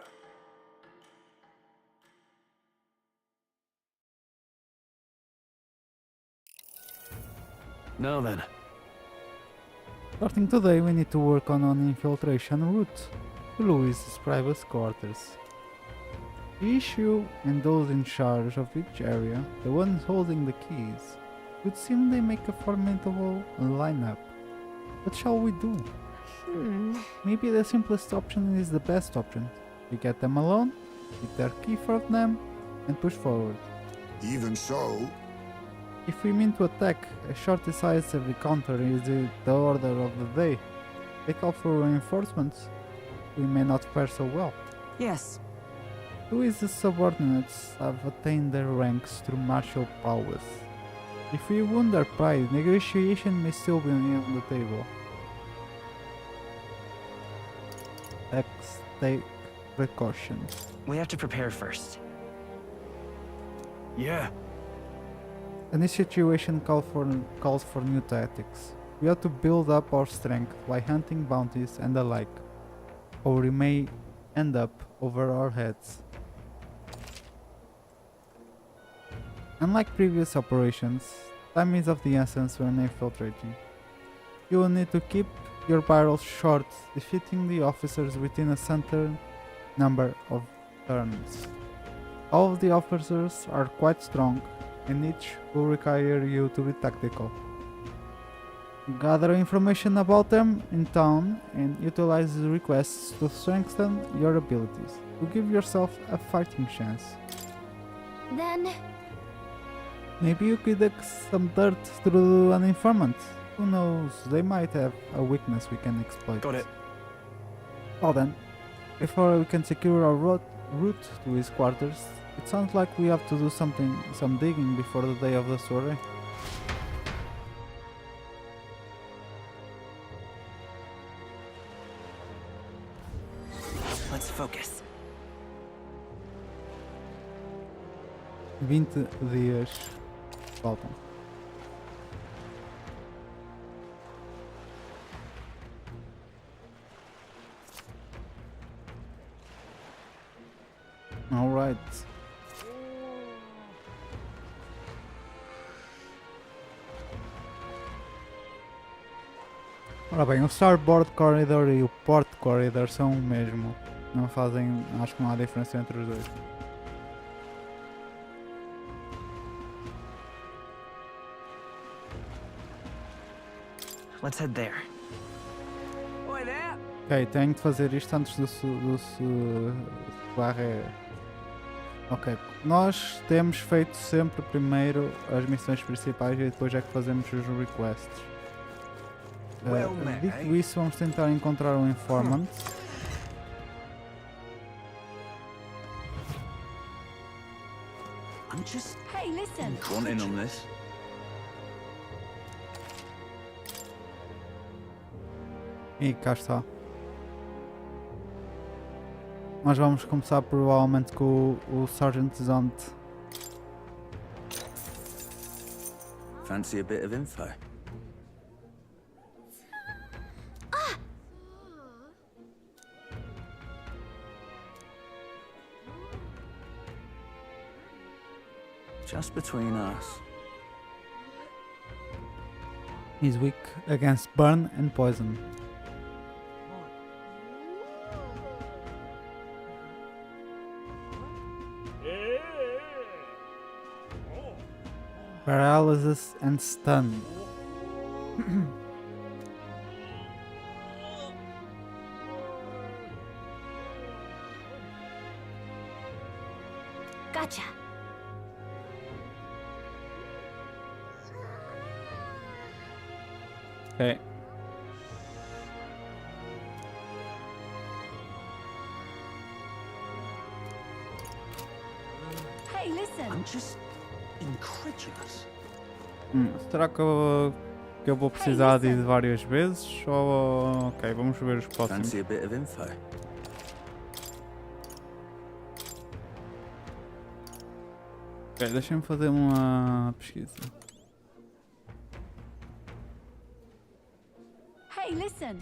Now then. Starting today, we need to work on an infiltration route to Louis's private quarters. The issue and those in charge of each area, the ones holding the keys, would seem they make a formidable lineup. What shall we do? Maybe the simplest option is the best option. We get them alone, get their key from them, and push forward. Even so... If we mean to attack, a short decisive encounter is the order of the day. They call for reinforcements. We may not fare so well. Yes. Louis's subordinates have attained their ranks through martial prowess. If we wound their pride, negotiation may still be on the table. Let's take precautions. We have to prepare first. Yeah. Any situation calls for new tactics. We have to build up our strength by hunting bounties and the like, or we may end up over our heads. Unlike previous operations, time is of the essence when infiltrating. You will need to keep your barrels short, defeating the officers within a certain number of turns. All of the officers are quite strong, and each will require you to be tactical. Gather information about them in town and utilize the requests to strengthen your abilities, to give yourself a fighting chance. Then... maybe you could dig some dirt through an informant. Who knows, they might have a weakness we can exploit. Got it. Well then, before we can secure our route to his quarters, it sounds like we have to do some digging before the day of the soiree. Let's focus. 20 dias faltam. Alright. Ora bem, o Starboard Corridor e o Port Corridor são o mesmo. Não fazem. Acho que não há diferença entre os dois. Let's head there. Ok, tenho de fazer isto antes do barre. Ok, nós temos feito sempre primeiro as missões principais e depois é que fazemos os requests. Dito isso, vamos tentar encontrar um informant. I'm just Hey, listen. grunting on this. E cá está. Nós vamos começar provavelmente com o Sergeant Zonte. Fancy a bit of info? Just between us. He's weak against burn and poison. Paralysis and stun. Gotcha. Okay. Hey, listen. I'm just incredulous. Será que eu vou precisar disso várias vezes? Ou... Ok, vamos ver os próximos. Fancy a bit of info? Ok, deixa-me fazer uma pesquisa. Hey, listen.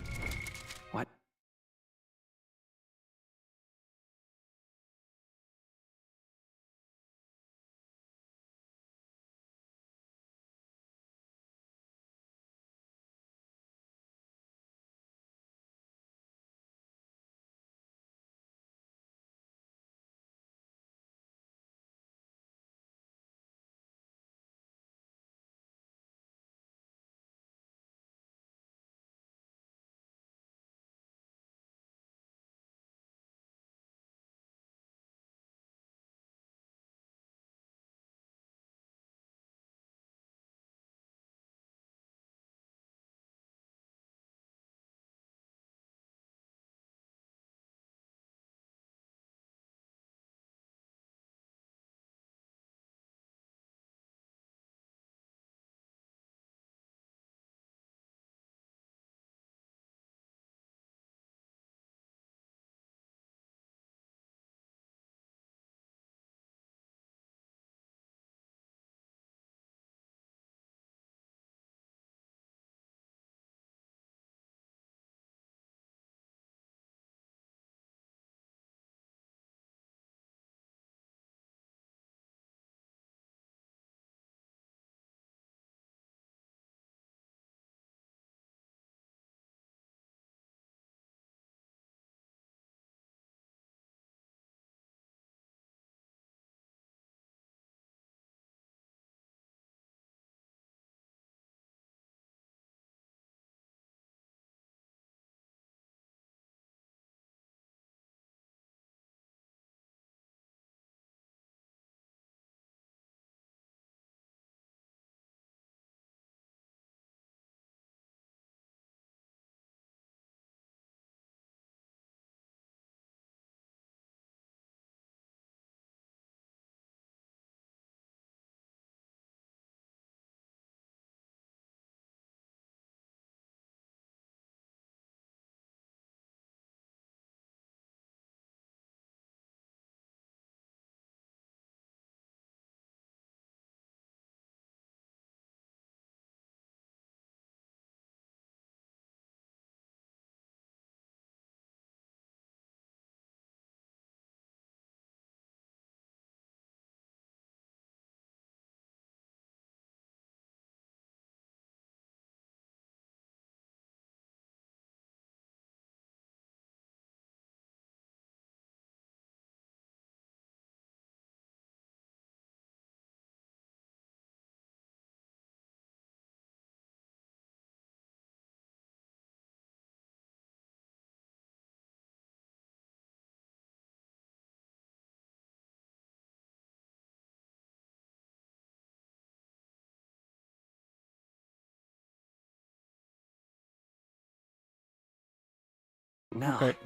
Ok.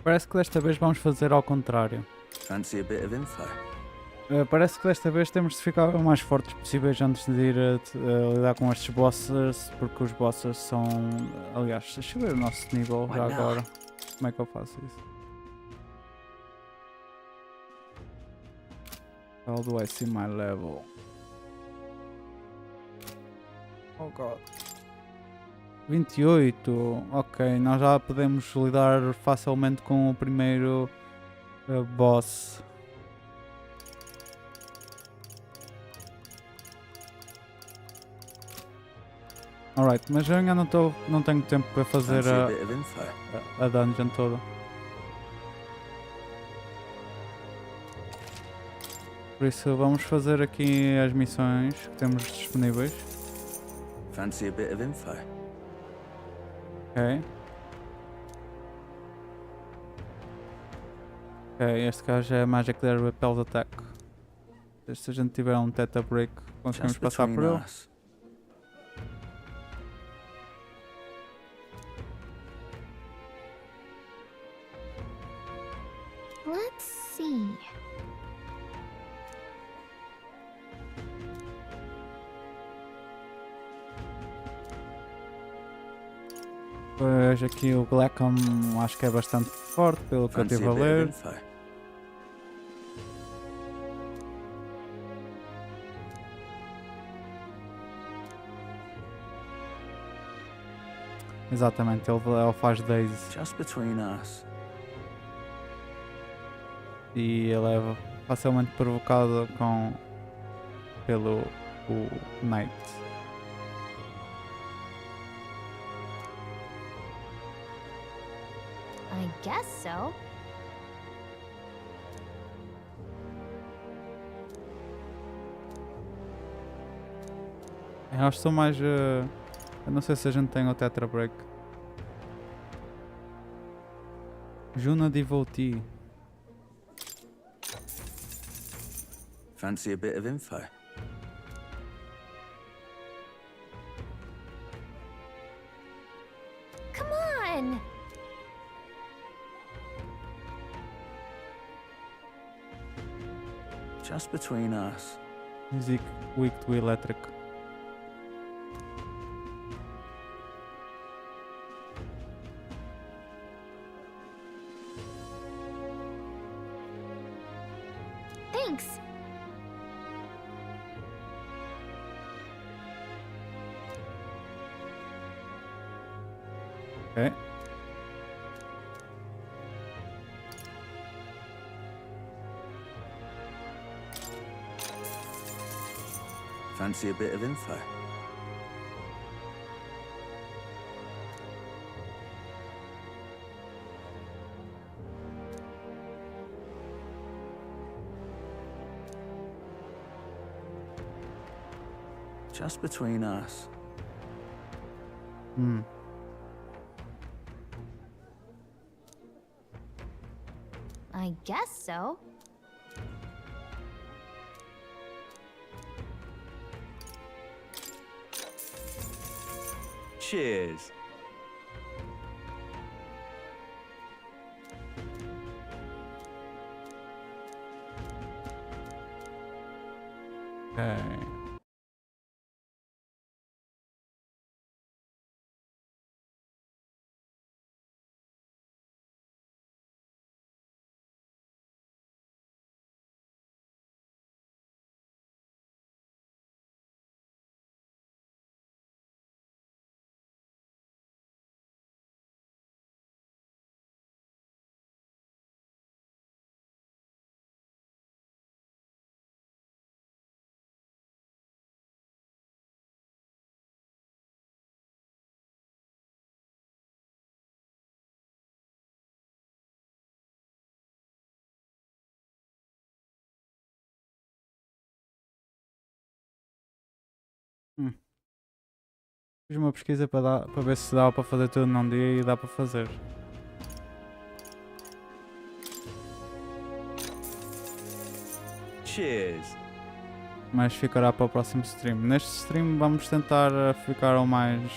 Parece que desta vez vamos fazer ao contrário. Fancy a bit of info? Parece que desta vez temos de ficar o mais fortes possíveis antes de ir a lidar com estes bosses, porque os bosses são... Aliás, deixa eu ver o nosso nível já agora. Como é que eu faço isso? How do I see my level? Oh god. 28. Ok, nós já podemos lidar facilmente com o primeiro boss. Alright, mas eu ainda não tenho tempo para fazer a dungeon toda. Por isso vamos fazer aqui as missões que temos disponíveis. Fancy a bit of info? Ok. Ok, este gajo é Magic There Repels Attack. Se a gente tiver um Theta Break, conseguimos passar por ele. Let's see. Pois aqui o Blackham acho que é bastante forte pelo que eu estive a ler. Exatamente, ele faz days. Just between us. E ele é facilmente provocado pelo o Knight. I guess so. Eu acho que sou mais... eu não sei se a gente tem o Tetra Break. Juna Devotee. Fancy a bit of info? Come on! Just between us. Music weak to electric. Thanks. Okay. Fancy a bit of info? Just between us. I guess so. Cheers. Okay. Fiz uma pesquisa para ver se dá para fazer tudo num dia e dá para fazer. Cheers. Mas ficará para o próximo stream. Neste stream vamos tentar ficar o mais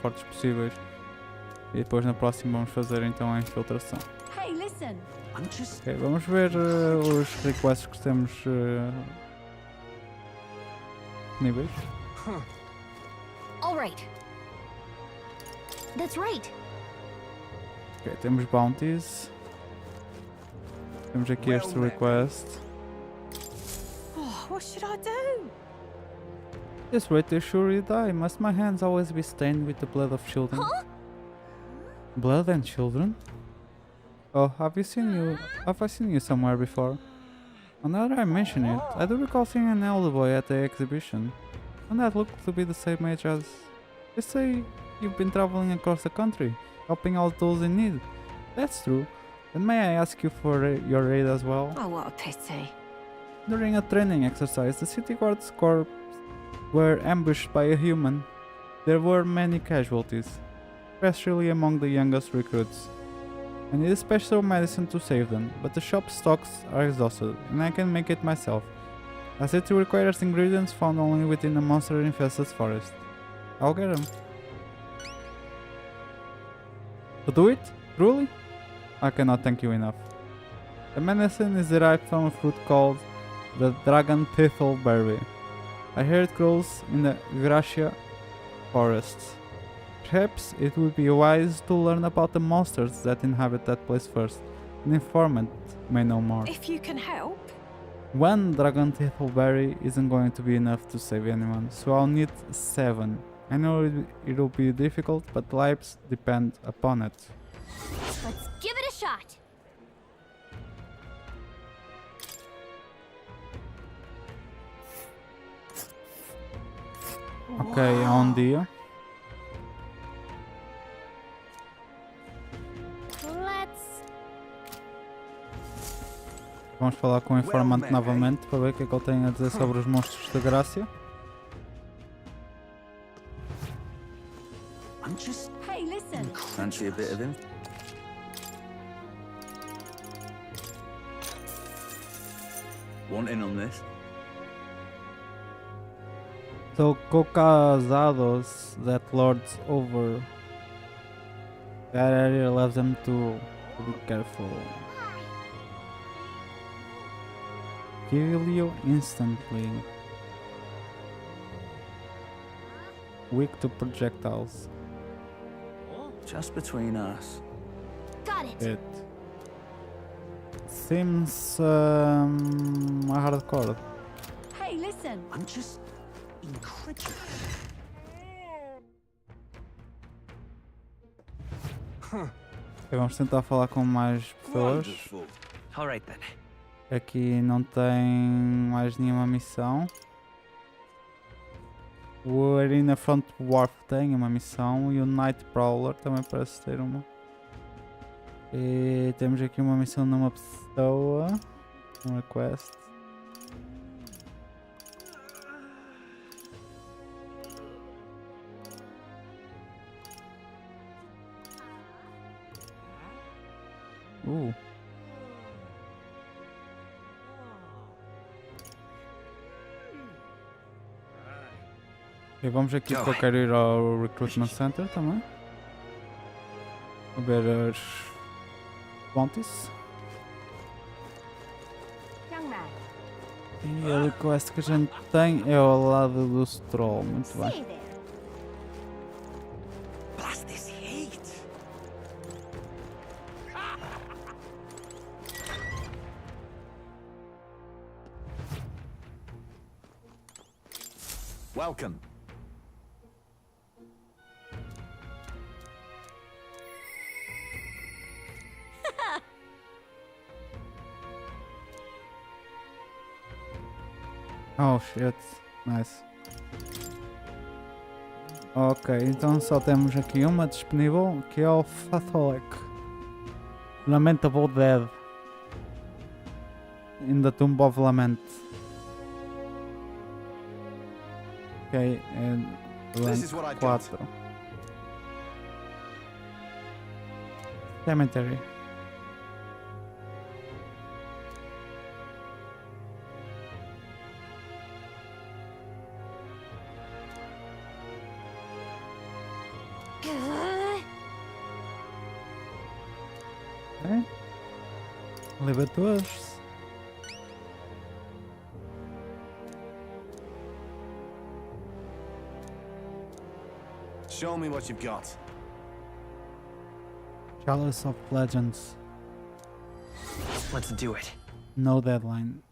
fortes possíveis E depois na próxima vamos fazer então a infiltração. Hey, listen. Ok, vamos ver os requests que temos níveis. All right. That's right. Ok, temos bounties. Temos aqui este request. Oh, what should I do? This way to sure you die. Must my hands always be stained with the blood of children? Huh? Blood and children? Oh, have I seen you somewhere before? Well, now that I mention it, I do recall seeing an elder boy at the exhibition. One that looked to be the same age as... They say you've been traveling across the country, helping out those in need. That's true. Then may I ask you for your aid as well? Oh, what a pity. During a training exercise, the city guard's corps were ambushed by a human. There were many casualties, especially among the youngest recruits. I need a special medicine to save them, but the shop stocks are exhausted, and I can make it myself, as it requires ingredients found only within a monster-infested forest. I'll get them. To do it? Truly? I cannot thank you enough. The medicine is derived from a fruit called the dragon thistle berry. I hear it grows in the Gracia forests. Perhaps it would be wise to learn about the monsters that inhabit that place first. An informant may know more. If you can help. One dragon thistle berry isn't going to be enough to save anyone, so I'll need 7. I know it'll be difficult, but lives depend upon it. Let's give it a shot. Ok, há um dia. Vamos falar com o informante novamente para ver o que é que ele tem a dizer sobre os monstros da Grácia. Hey, listen. Fancy a bit of him? Want in on this? So, Caucasados that lords over that area allows them to be careful. Kill you instantly. Weak to projectiles. Just between us. Got it. It seems hardcore. Hey, listen. I'm just incredulous. Vamos tentar falar com mais pessoas. Alright then. Aqui não tem mais nenhuma missão. O Arena Front Wharf tem uma missão e o Nightprowler também parece ter uma. E temos aqui uma missão numa pessoa. Um request. E vamos aqui porque eu quero ir ao Recruitment Center também. Vou ver as bounties. E a request que a gente tem é ao lado do Stroll. Muito bem. Welcome. Oh shit, nice. Ok, então só temos aqui uma disponível que é o Fatholek. Lamentable Dead. In the Tomb of Lament. Ok, é durante 4. Cemetery. Okay. Leave it to us. Show me what you've got. Chalice of Legends. Let's do it. No deadline.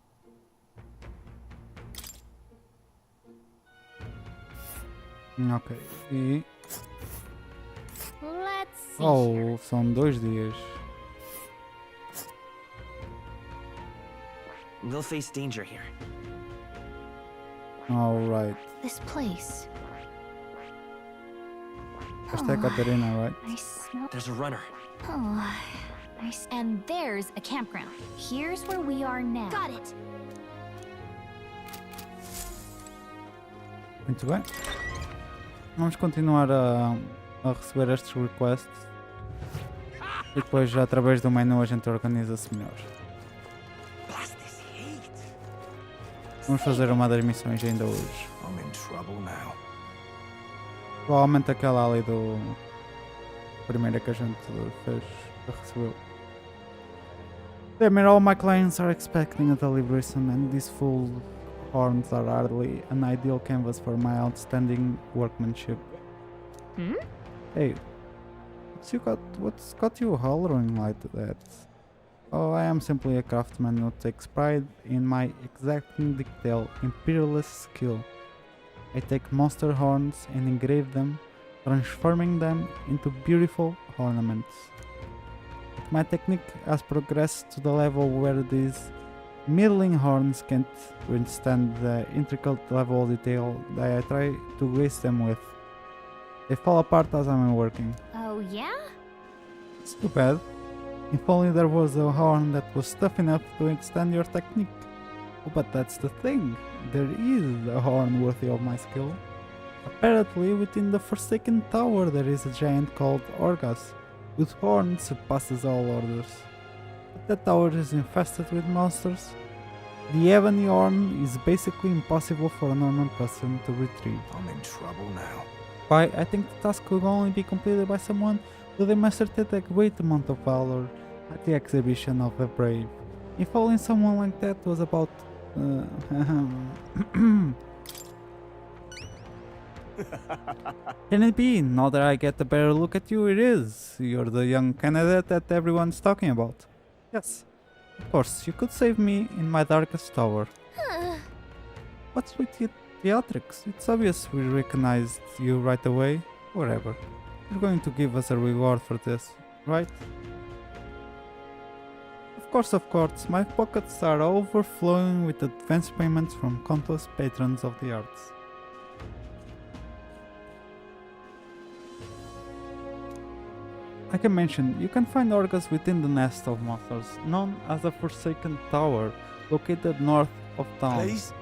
Ok. E... Let's see. Oh, são 2 dias. We'll face danger here. Alright. This place. Esta é a Catarina, right? I smell. There's a runner. Oh, nice. And there's a campground. Here's where we are now. Got it. Muito bem. Vamos continuar a receber estes requests. E depois, já através do menu, a gente organiza-se melhor. Vamos fazer uma das missões ainda hoje. I'm in trouble now. Provavelmente aquela ali do... primeira que a gente fez, que recebeu. Damn it, all my clients are expecting a delivery soon, and these full horns are hardly an ideal canvas for my outstanding workmanship. Hmm? Hey, what's got you hollering like that? Oh, I am simply a craftsman who takes pride in my exacting detail, imperialist skill. I take monster horns and engrave them, transforming them into beautiful ornaments. But my technique has progressed to the level where these middling horns can't withstand the intricate level of detail that I try to grace them with. They fall apart as I'm working. Oh, yeah? It's too bad. If only there was a horn that was tough enough to extend your technique. Oh, but that's the thing. There is a horn worthy of my skill. Apparently, within the Forsaken Tower there is a giant called Orgas, whose horn surpasses all others. But that tower is infested with monsters. The ebony horn is basically impossible for a normal person to retrieve. I'm in trouble now. Why, I think the task could only be completed by someone who demonstrated a great amount of valor at the exhibition of the brave. If only someone like that was about... Can it be? Now that I get a better look at you, it is. You're the young candidate that everyone's talking about. Yes. Of course, you could save me in my darkest tower. What's with you theatrics? It's obvious we recognized you right away. Whatever. You're going to give us a reward for this, right? Of course, my pockets are overflowing with advance payments from countless patrons of the arts. Like I mentioned, you can find Orgas within the nest of monsters, known as the Forsaken Tower, located north of town. Please?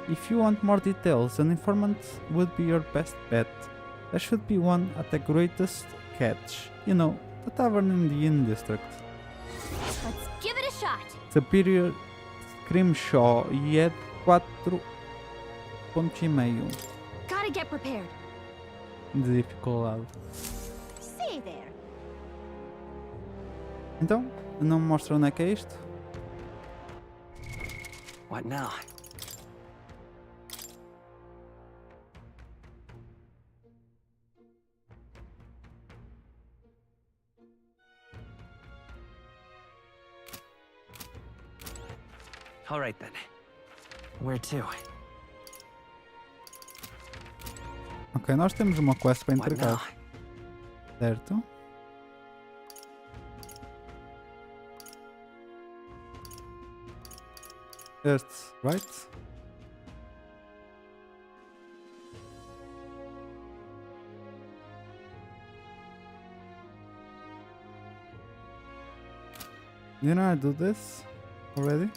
If you want more details, an informant would be your best bet. There should be one at the greatest catch. You know, the tavern in the Inn District. Let's give it a shot. Superior Scrimshaw e é 4.5 Gotta get prepared. de dificuldade. Stay there. Então, não me mostra onde é que é isto? What now? All right then. Where to? Ok, nós temos uma quest para What entregar. now? Certo? Este, right? Didn't I do this already?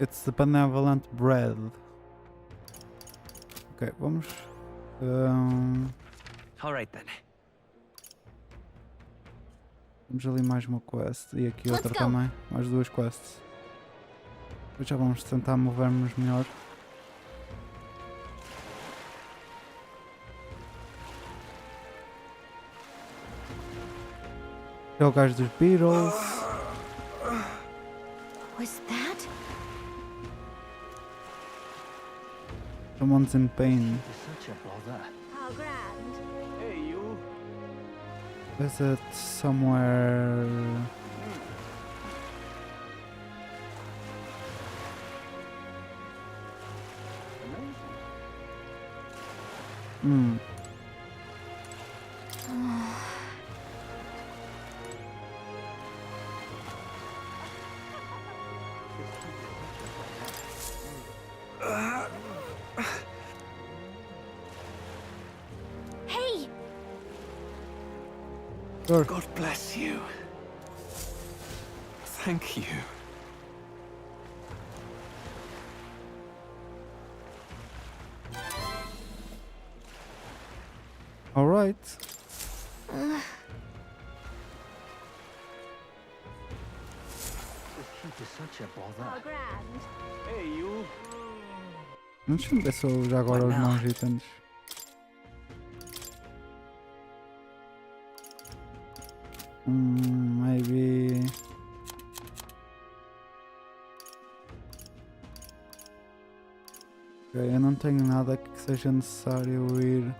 It's the benevolent bread. Ok, vamos. Alright then. Temos ali mais uma quest e aqui outra também. Mais duas quests. Depois já vamos tentar movermos melhor. É o gajo dos Beatles. Was that? Someone's in pain. Such a bother. How grand. Hey, you. Is it somewhere? Hmm. Hey! Sure. God bless you. Thank you. All right. This heat is such a bother. How grand. Hey, you. Deixa-me ver se eu já agora os mãos itens. Maybe. Ok, eu não tenho nada que seja necessário ir.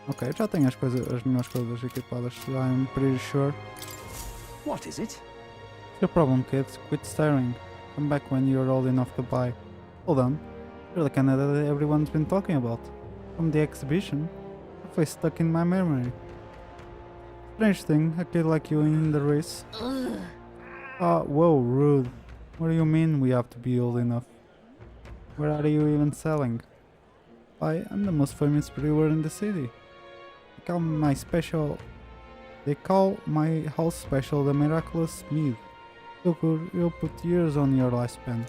Ok, já tenho as minhas coisas equipadas. I'm pretty sure. What is it? Your problem, kids. Quit staring. Come back when you're old enough to buy. Hold on. You're the candidate that everyone's been talking about. From the exhibition. Your face stuck in my memory. Strange thing, a kid like you in the race. Whoa, rude. What do you mean we have to be old enough? Where are you even selling? Why, I'm the most famous brewer in the city. They call my house special the miraculous mead. You'll put years on your lifespan.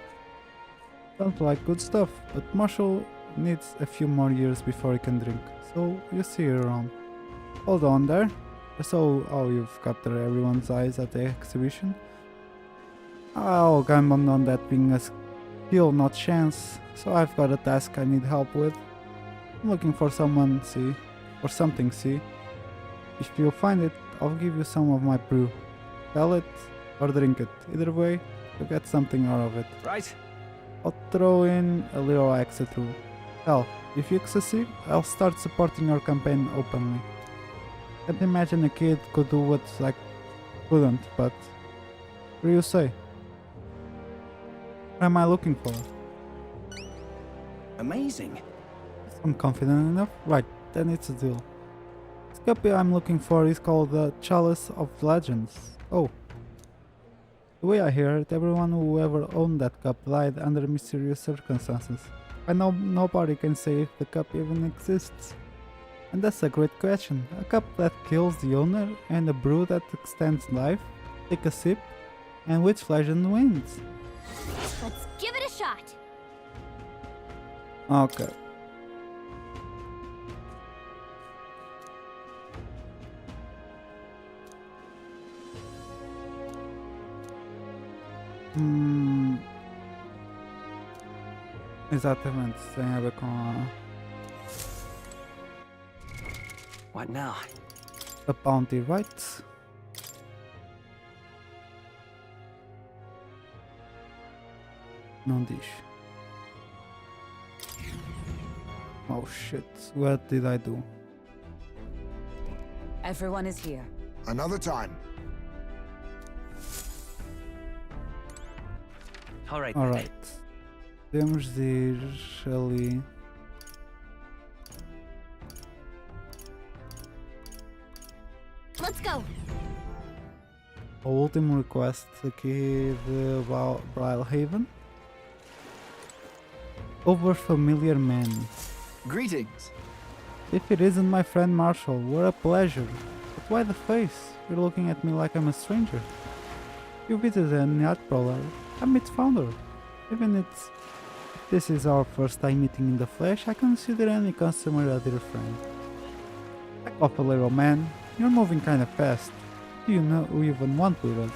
Sounds like good stuff, but Marshall needs a few more years before he can drink, so you see you around. Hold on there. I saw how you've captured everyone's eyes at the exhibition. I'll gamble on that being a skill, not chance, so I've got a task I need help with. I'm looking for someone, see? Or something, see? If you find it, I'll give you some of my brew. Sell it or drink it. Either way, you'll get something out of it. Right. I'll throw in a little extra too. Hell, if you succeed, I'll start supporting your campaign openly. Can't imagine a kid could do what I couldn't, but what do you say? What am I looking for? Amazing. I'm confident enough? Right, then it's a deal. This copy I'm looking for is called the Chalice of Legends. Oh. The way I hear it, everyone who ever owned that cup died under mysterious circumstances. I know nobody can say if the cup even exists. And that's a great question. A cup that kills the owner and a brew that extends life? Take a sip, and which legend wins? Let's give it a shot. Okay. Exatamente, tem a ver com a... What now? A bounty, right? Não diz. Oh shit, what did I do? Everyone is here. Another time. Alright. Alright. Temos de ir ali. Let's go. o último request aqui de Brilhaven. Over familiar man. Greetings. If it isn't my friend Marshall, what a pleasure. But why the face? You're looking at me like I'm a stranger. You visited a Nightprowler. I'm its founder. Even if this is our first time meeting in the flesh, I consider any customer a dear friend. Back off a little man. You're moving kinda fast. Do you know who even want with us?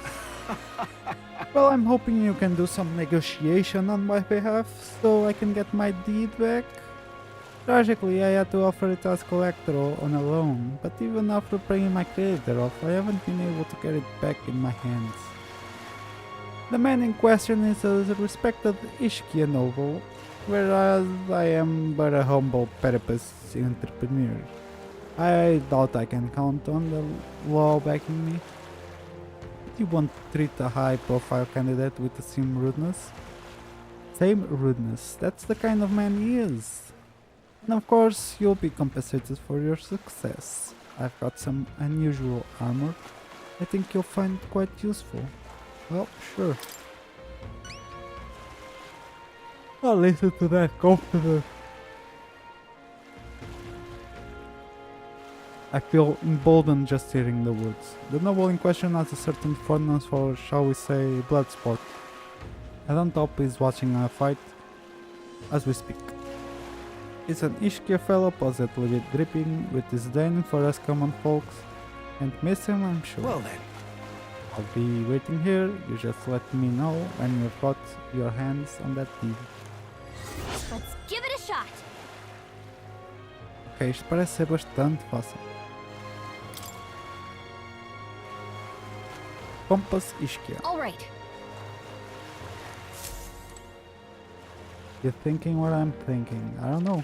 Well, I'm hoping you can do some negotiation on my behalf so I can get my deed back. Tragically, I had to offer it as collector on a loan, but even after paying my creditor off, I haven't been able to get it back in my hands. The man in question is a respected Ishkia noble, whereas I am but a humble Peripus entrepreneur. I doubt I can count on the law backing me. You won't treat a high-profile candidate with the same rudeness? Same rudeness, that's the kind of man he is. And of course, you'll be compensated for your success. I've got some unusual armor. I think you'll find it quite useful. Well, sure. I'll listen to that confidence. I feel emboldened just hearing the words. The noble in question has a certain fondness for, shall we say, blood sport. I don't hope he's watching a fight as we speak. He's an Ishkia fellow, positively dripping with disdain for us common folks, and miss him, I'm sure. Well then. I'll be waiting here, you just let me know when you've got your hands on that deed. Let's give it a shot. Ok, isto parece ser bastante fácil. Compass Ishkia. All right. You're thinking what I'm thinking. I don't know.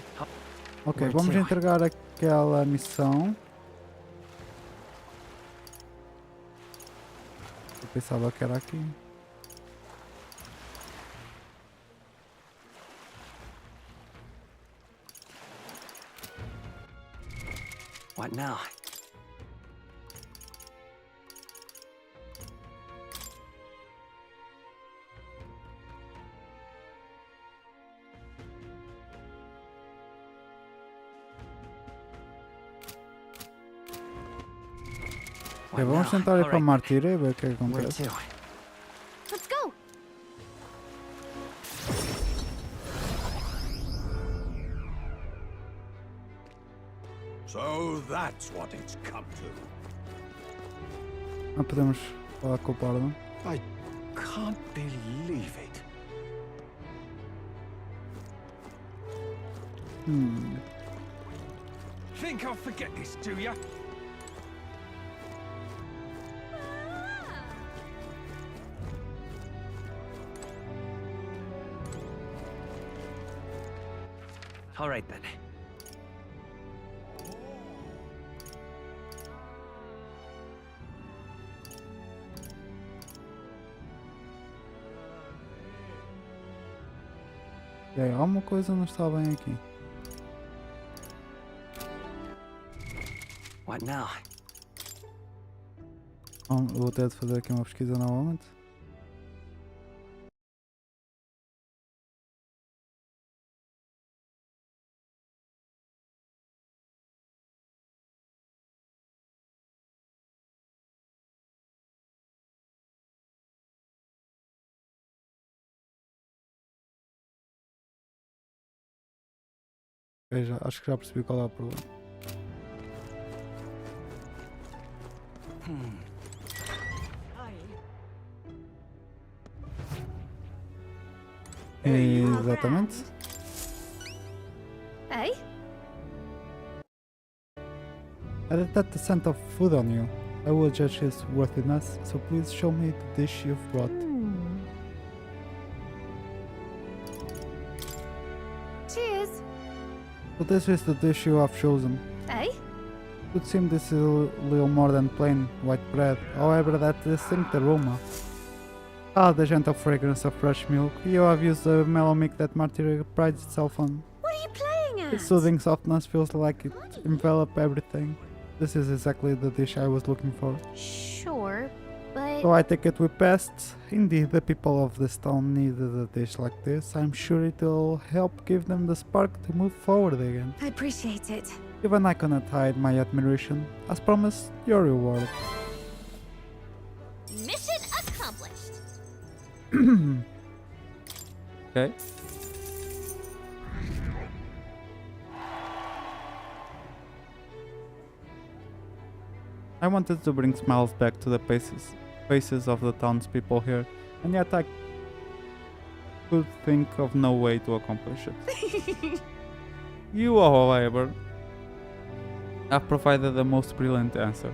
Ok, vamos entregar aquela missão. Eu pensava que era aqui. What now? Ok, vamos tentar ir para a Martira e ver o que acontece. Let's go. So that's what it's come to. Não podemos falar com o Pardon. I can't believe it. Think I'll forget this, do ya? All right then. E aí, alguma coisa não está bem aqui. What now? Vou ter de fazer aqui uma pesquisa novamente. Acho que já percebi qual é o problema. Exatamente. Hey? I detect the scent of food on you. I will judge his worthiness, so please show me the dish you've brought. Cheers. So this is the dish you have chosen. Hey? It would seem this is a little more than plain white bread, however that distinct aroma. Ah, the gentle fragrance of fresh milk. You have used the mellow milk that Martyr prides itself on. What are you playing at? Its soothing softness feels like it envelops everything. This is exactly the dish I was looking for. Sure, but So I take it we passed. Indeed, the people of this town needed a dish like this. I'm sure it'll help give them the spark to move forward again. I appreciate it. Even I cannot hide my admiration. As promised, your reward. Mission accomplished. Okay. I wanted to bring smiles back to the faces of the townspeople here, and yet I could think of no way to accomplish it. You, however, have provided the most brilliant answer,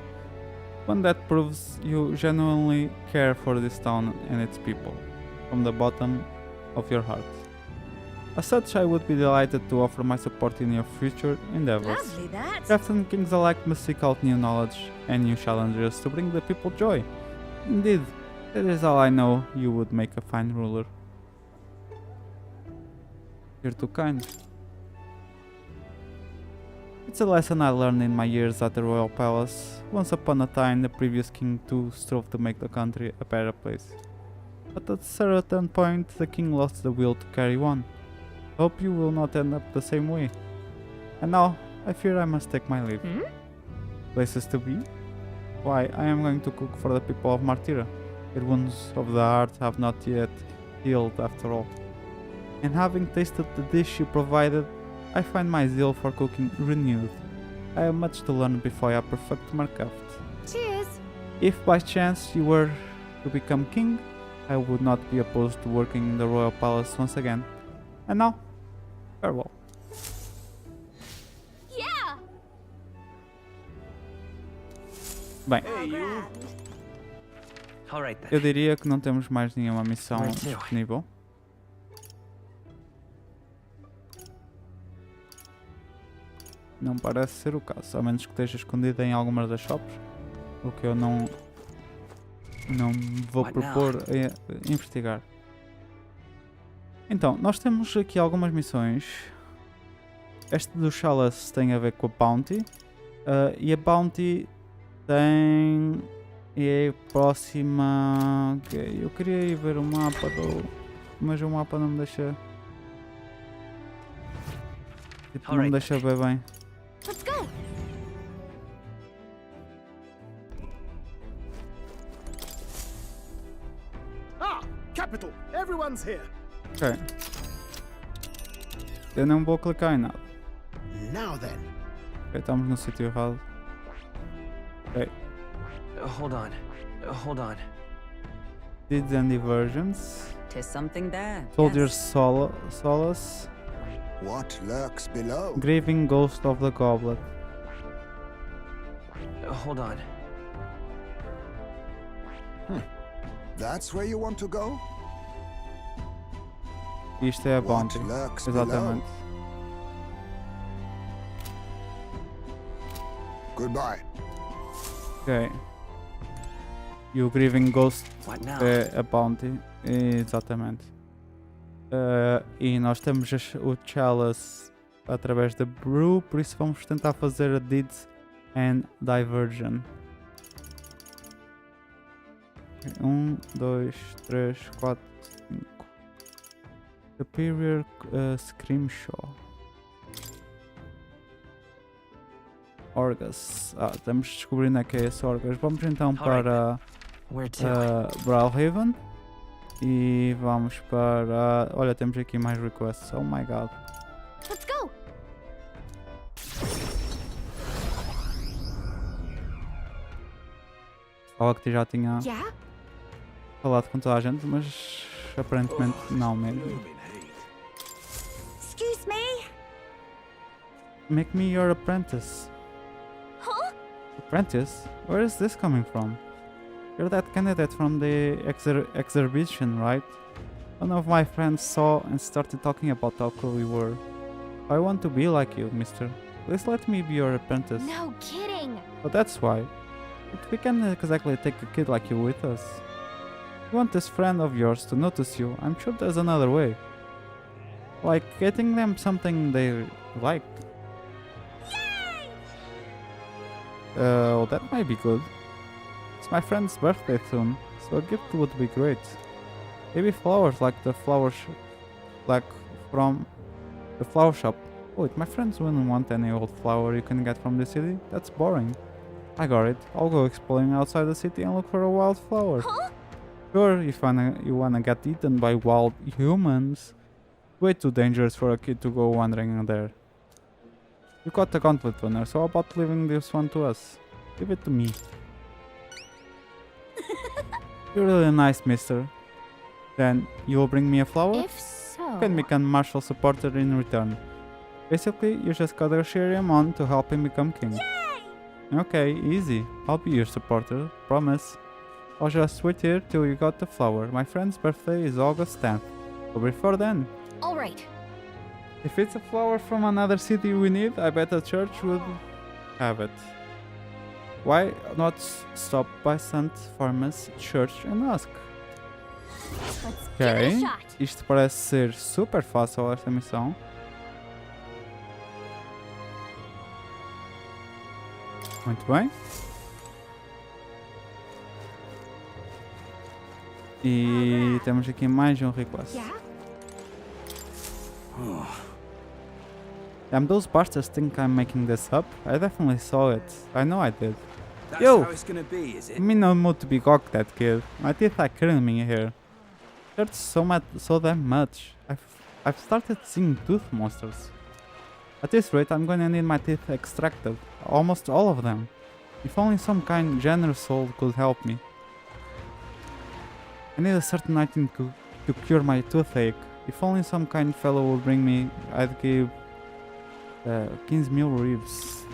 one that proves you genuinely care for this town and its people, from the bottom of your heart. As such, I would be delighted to offer my support in your future endeavors. Lovely that. Crafts and kings alike must seek out new knowledge and new challenges to bring the people joy. Indeed, that is all I know. You would make a fine ruler. You're too kind. It's a lesson I learned in my years at the royal palace. Once upon a time, the previous king too strove to make the country a better place. But at a certain point, the king lost the will to carry on. Hope you will not end up the same way. And now, I fear I must take my leave. Places to be? Why, I am going to cook for the people of Martira. Their wounds of the heart have not yet healed after all. And having tasted the dish you provided, I find my zeal for cooking renewed. I have much to learn before I perfect my craft. Cheers! If by chance you were to become king, I would not be opposed to working in the royal palace once again. And now, farewell. Yeah! Bem, Alright then. eu diria que não temos mais nenhuma missão Where to? disponível. Não parece ser o caso, a menos que esteja escondido em algumas das shops, o que eu não vou propor a investigar. Então, nós temos aqui algumas missões. Este do Chalice tem a ver com a Bounty, e a Bounty tem... é próxima... Okay, eu queria ir ver o mapa mas o mapa não me deixa... Tipo, não me deixa ver bem. Let's go. Ah, capital. Everyone's here. Ok. Eu não vou clicar em nada. Now then. Ok, estamos no sítio errado. Ok. Hold on. Hold on. Deeds and Diversions. Tis something there. Soldier's Solace. What lurks below? Grieving Ghost of the Goblet. Hold on. That's where you want to go? Isto é a Bounty. lurks Exatamente. Goodbye. Ok. E o Grieving Ghost What now? é a Bounty. Exatamente. E nós temos o Chalice através da Brew, por isso vamos tentar fazer a Deeds and Diversion. 1, 2, 3, 4, 5. Superior Scrimshaw. Orgas. Estamos descobrindo que é esse Orgas. Vamos então para Brawlhaven. E vamos para... Olha, temos aqui mais requests. Oh my god. Let's go. Fala que já tinha Yeah? falado com toda a gente, mas aparentemente não mesmo. Excuse me? Make me your apprentice. Huh? Apprentice? Where is this coming from? You're that candidate from the exhibition, right? One of my friends saw and started talking about how cool you were. I want to be like you, mister. Please let me be your apprentice. No kidding. But that's why. But we can't exactly take a kid like you with us. You want this friend of yours to notice you, I'm sure there's another way. Like getting them something they like. Well, that might be good. It's my friend's birthday soon, so a gift would be great. Maybe flowers like the like from the flower shop. Wait, my friends wouldn't want any old flower you can get from the city. That's boring. I got it. I'll go exploring outside the city and look for a wild flower. Huh? Sure, if you wanna get eaten by wild humans. Way too dangerous for a kid to go wandering there. You got the gauntlet runner, so how about leaving this one to us? Give it to me. You're really nice, mister. Then you'll bring me a flower? If so... You can become Marshall supporter in return. Basically, you just gotta cheer him on to help him become king. Yay! Okay, easy. I'll be your supporter, promise. I'll just wait here till you got the flower. My friend's birthday is August 10th. So before then. Alright. If it's a flower from another city we need, I bet the church would have it. Why not stop by St. Farmer's Church and ask? Ok, isto parece ser super fácil esta missão. Muito bem. E temos aqui mais um request. Damn, those bastards think I'm making this up. I definitely saw it. I know I did. That's Yo! how it's gonna be, is it? I'm in no mood to be cocked that kid. My teeth are killing me here. Hurts so damn much. I've started seeing tooth monsters. At this rate, I'm gonna need my teeth extracted. Almost all of them. If only some kind, generous soul could help me. I need a certain item to cure my toothache. If only some kind fellow would bring me, I'd give 15 mil ribs.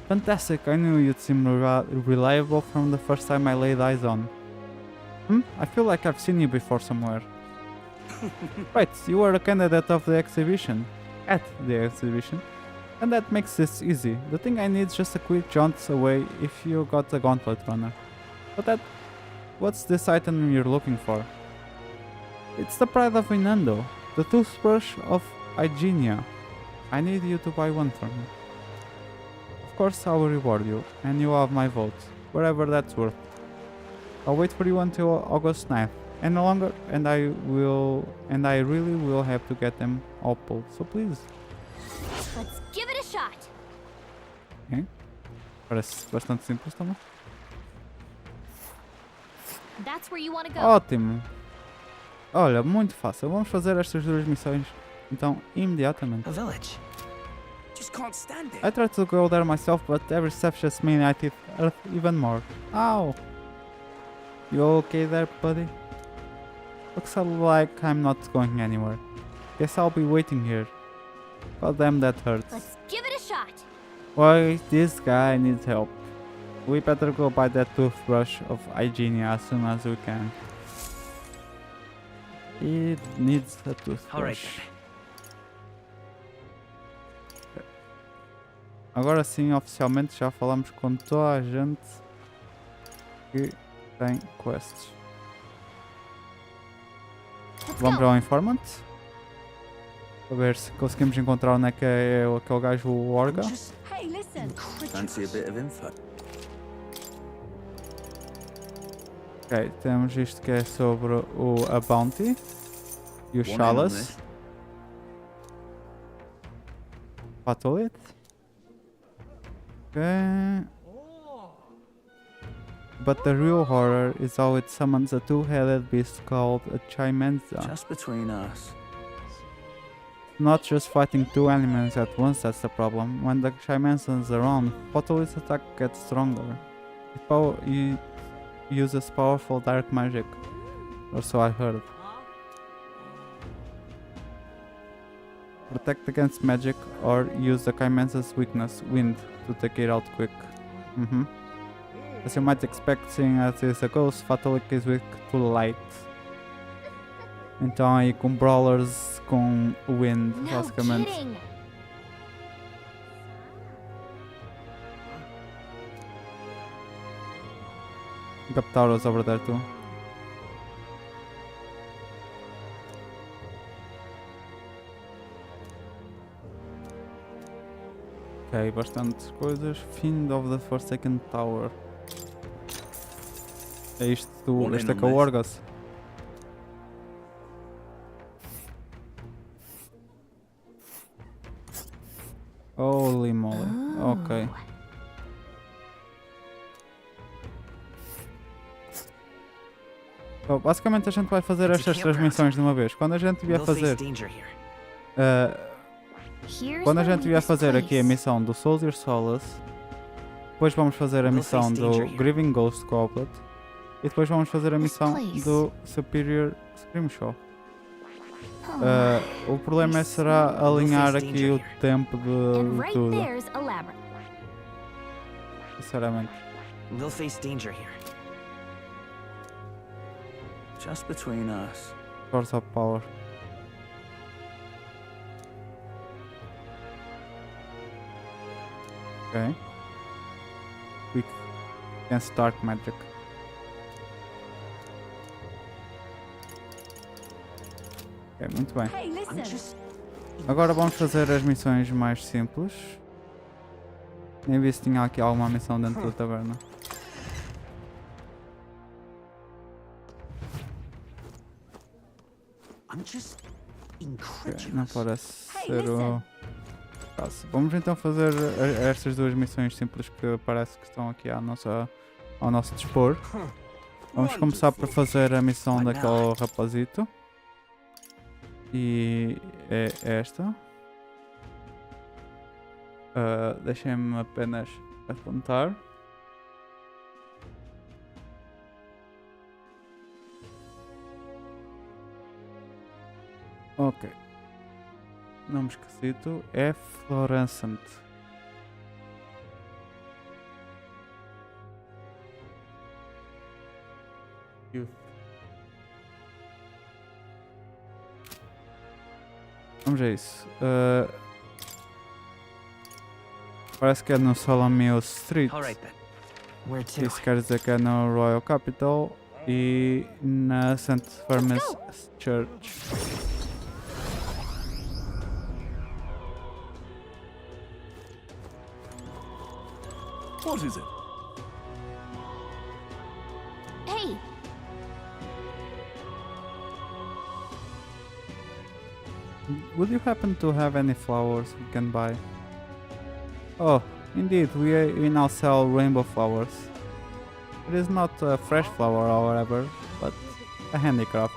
Fantastic, I knew you'd seem reliable from the first time I laid eyes on. I feel like I've seen you before somewhere. Right, you were a candidate of the exhibition. At the exhibition. And that makes this easy. The thing I need is just a quick jaunt away if you got the gauntlet runner. But what's this item you're looking for? It's the pride of Inando, the toothbrush of Hygienia. I need you to buy one for me. Of course I will reward you, and you have my vote, wherever that's worth. I'll wait for you until August 9th, and no longer, and I really will have to get them all pulled, so please. Let's give it a shot. Ok, parece bastante simples também. That's where you want to go. Ótimo! Olha, muito fácil, vamos fazer estas duas missões, então, imediatamente. A village. Just can't stand it. I tried to go there myself, but every step just made my teeth hurt even more. Ow! You okay there, buddy? Looks like I'm not going anywhere. Guess I'll be waiting here. God damn, that hurts. Let's give it a shot. Why, this guy needs help. We better go buy that toothbrush of Hygienia as soon as we can. He needs a toothbrush. Agora sim, oficialmente já falamos com toda a gente que tem quests. Vamos para o Informant. Para ver se conseguimos encontrar onde é que é aquele gajo, o Orga. Hey, listen. Fancy a bit of info? Ok, temos isto que é sobre a Bounty e o Chalice. Patolit. Okay. But the real horror is how it summons a two-headed beast called a Chimenza. Just between us. Not just fighting two enemies at once that's the problem. When the Chimenza's around, Potolit's attack gets stronger. He uses powerful dark magic, or so I heard. Protect against magic or use the Chimenza's weakness, wind, to take it out quick. As you might expect, seeing as it is a ghost, Fatalik is weak to light. Então aí com brawlers com wind, basicamente. Kidding. Captauros over there too. Ok, bastantes coisas. Fiend of the Forsaken Tower. É isto, este é que é o Orgos. Holy moly, ok. Então, basicamente a gente vai fazer estas transmissões de uma vez. Quando a gente vier fazer... quando a gente vier fazer aqui a missão do Soldier Solace, depois vamos fazer a missão do Grieving Ghost Goblet e depois vamos fazer a missão do Superior Scrimshaw. O problema será alinhar aqui o tempo de tudo. Sinceramente. We'll face danger here. Just between us. Source of power. Ok. Quick against dark magic. Ok, muito bem. Agora vamos fazer as missões mais simples. Nem vi se tinha aqui alguma missão dentro da taverna. Okay, não parece ser o caso. Vamos então fazer estas duas missões simples que parece que estão aqui ao nosso dispor. Vamos começar por fazer a missão daquele rapazito. E é esta. Deixem-me apenas apontar. Ok. Nome esquisito. Efflorescent Youth. Vamos a isso. Parece que é no Solomeo Street. Isso quer dizer que é no Royal Capital e na St. Firmus Church. What is it? Hey! Would you happen to have any flowers we can buy? Oh, indeed, we now sell rainbow flowers. It is not a fresh flower, however, but a handicraft.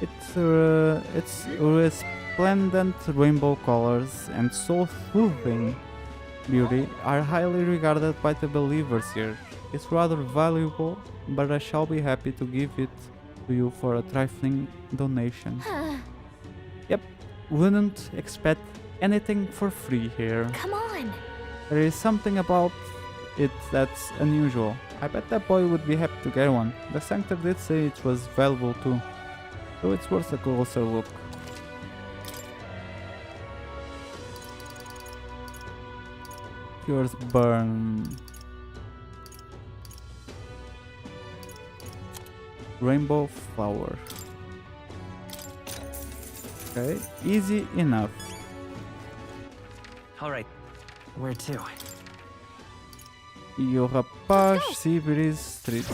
Its resplendent rainbow colors and soul-soothing beauty are highly regarded by the believers here. It's rather valuable, but I shall be happy to give it to you for a trifling donation. Yep, wouldn't expect anything for free here. Come on! There is something about it that's unusual. I bet that boy would be happy to get one. The Sanctor did say it was valuable too, so it's worth a closer look. Yours burn. Rainbow flower. Okay, easy enough. Alright, where to? E o rapaz Sibris Street.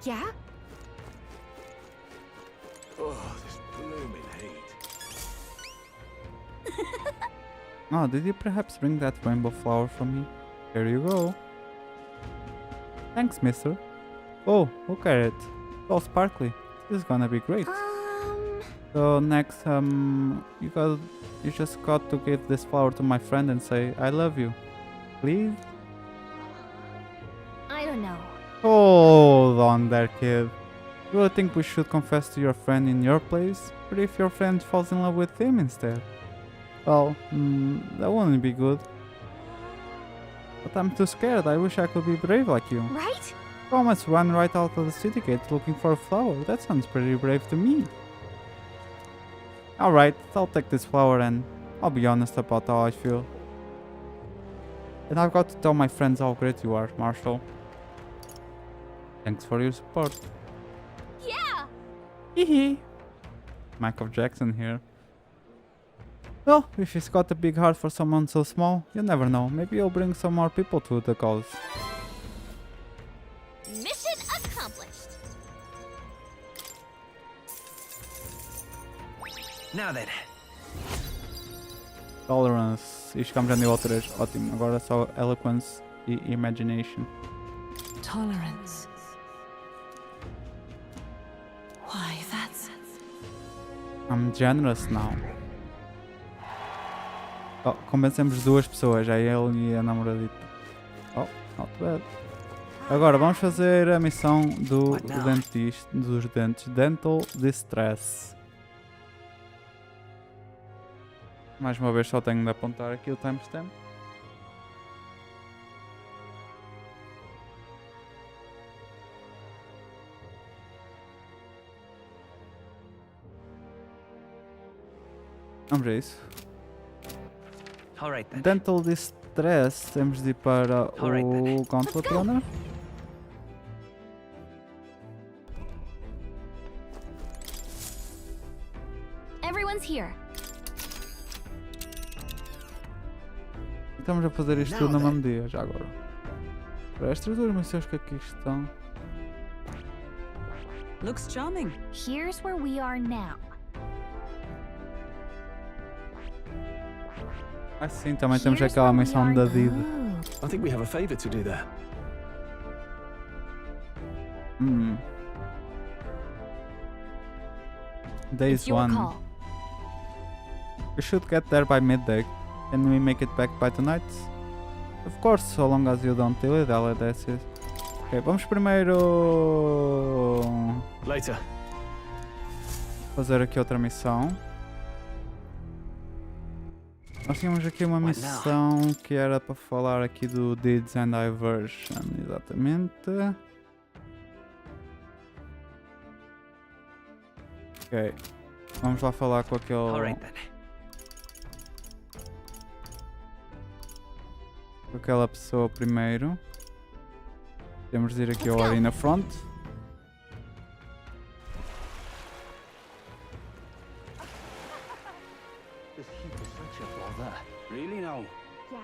Yeah? Oh, this blooming heat. Oh, did you perhaps bring that rainbow flower for me? Here you go. Thanks, mister. Oh, look at it. It's all sparkly. This is gonna be great. So next, you just got to give this flower to my friend and say, I love you. Please? I don't know. Hold on there, kid. You would think we should confess to your friend in your place? But if your friend falls in love with him instead? Well, that wouldn't be good. But I'm too scared. I wish I could be brave like you. Right? You almost run right out of the city gate looking for a flower. That sounds pretty brave to me. Alright, I'll take this flower and I'll be honest about how I feel. And I've got to tell my friends how great you are, Marshall. Thanks for your support. Yeah! Hehe. Michael Jackson here. Well, if he's got a big heart for someone so small, you never know. Maybe he'll bring some more people to the cause. Mission accomplished. Now then. Tolerance. E chegamos a nível 3. Ótimo. Agora só Eloquence e Imagination. Tolerance. Why, that's... I'm generous now. Oh, convencemos 2 pessoas. É ele e a namoradita. Oh, not bad. Agora vamos fazer a missão do dentista, dos dentes. Dental Distress. Mais uma vez só tenho de apontar aqui o timestamp. Vamos a isso. Dental Distress, temos de ir para o Gauntlet Runner. Everyone's here. Estamos a fazer isto tudo no mesmo dia, já agora. Para estas 2 missões que aqui estão. Looks charming. Here's where we are now. Ah sim, também temos aquela missão da Did. I think we have a favor to do there. Days 1. We should get there by midday. Can we make it back by tonight? Of course, so long as you don't dilly-dally, that's it. Ok, vamos primeiro... Later. Fazer aqui outra missão. Nós tínhamos aqui uma missão que era para falar aqui do Deeds and Diversion, exatamente. Ok, vamos lá falar com aquele... com aquela pessoa primeiro. Temos de ir aqui ao Arena Front. Really now? Yeah?